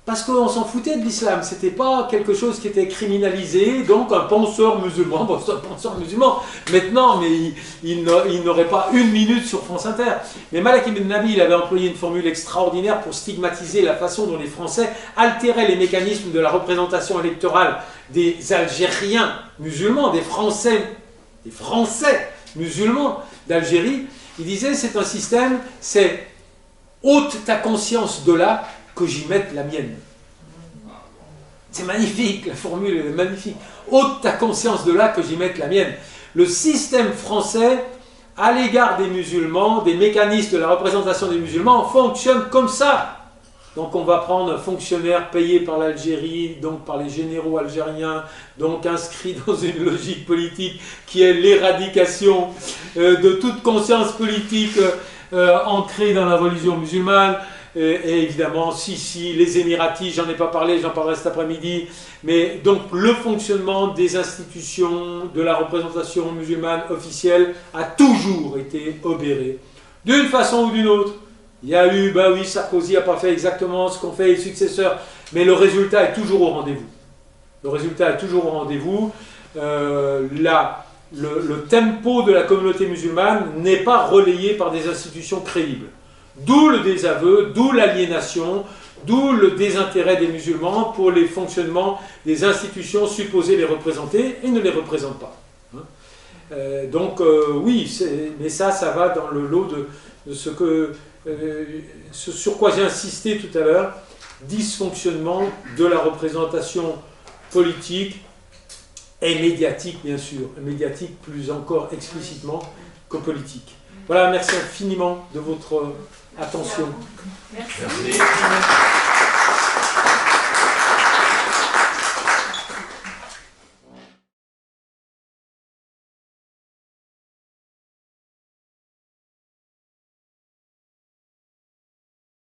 Parce qu'on s'en foutait de l'islam, c'était pas quelque chose qui était criminalisé, donc un penseur musulman, bon c'est un penseur musulman, maintenant, mais il n'aurait pas une minute sur France Inter. Mais Malek Ibn Nabi, il avait employé une formule extraordinaire pour stigmatiser la façon dont les Français altéraient les mécanismes de la représentation électorale des Algériens musulmans, des Français musulmans d'Algérie. Il disait, c'est un système, c'est ôte ta conscience de là, que j'y mette la mienne. C'est magnifique, la formule est magnifique. Ôte ta conscience de là, que j'y mette la mienne. Le système français, à l'égard des musulmans, des mécanismes de la représentation des musulmans, fonctionne comme ça. Donc on va prendre un fonctionnaire payé par l'Algérie, donc par les généraux algériens, donc inscrit dans une logique politique qui est l'éradication de toute conscience politique ancrée dans la religion musulmane. Et évidemment, si, les Émiratis, j'en ai pas parlé, j'en parlerai cet après-midi, mais donc le fonctionnement des institutions de la représentation musulmane officielle a toujours été obéré, d'une façon ou d'une autre. Il y a eu, ben oui, Sarkozy n'a pas fait exactement ce qu'ont fait les successeurs, mais le résultat est toujours au rendez-vous. Le résultat est toujours au rendez-vous. Le tempo de la communauté musulmane n'est pas relayé par des institutions crédibles. D'où le désaveu, d'où l'aliénation, d'où le désintérêt des musulmans pour les fonctionnements des institutions supposées les représenter et ne les représentent pas. Donc oui, mais ça va dans le lot de ce que ce sur quoi j'ai insisté tout à l'heure, dysfonctionnement de la représentation politique et médiatique, bien sûr, médiatique plus encore explicitement que politique. Voilà, merci infiniment de votre attention. Merci. Merci.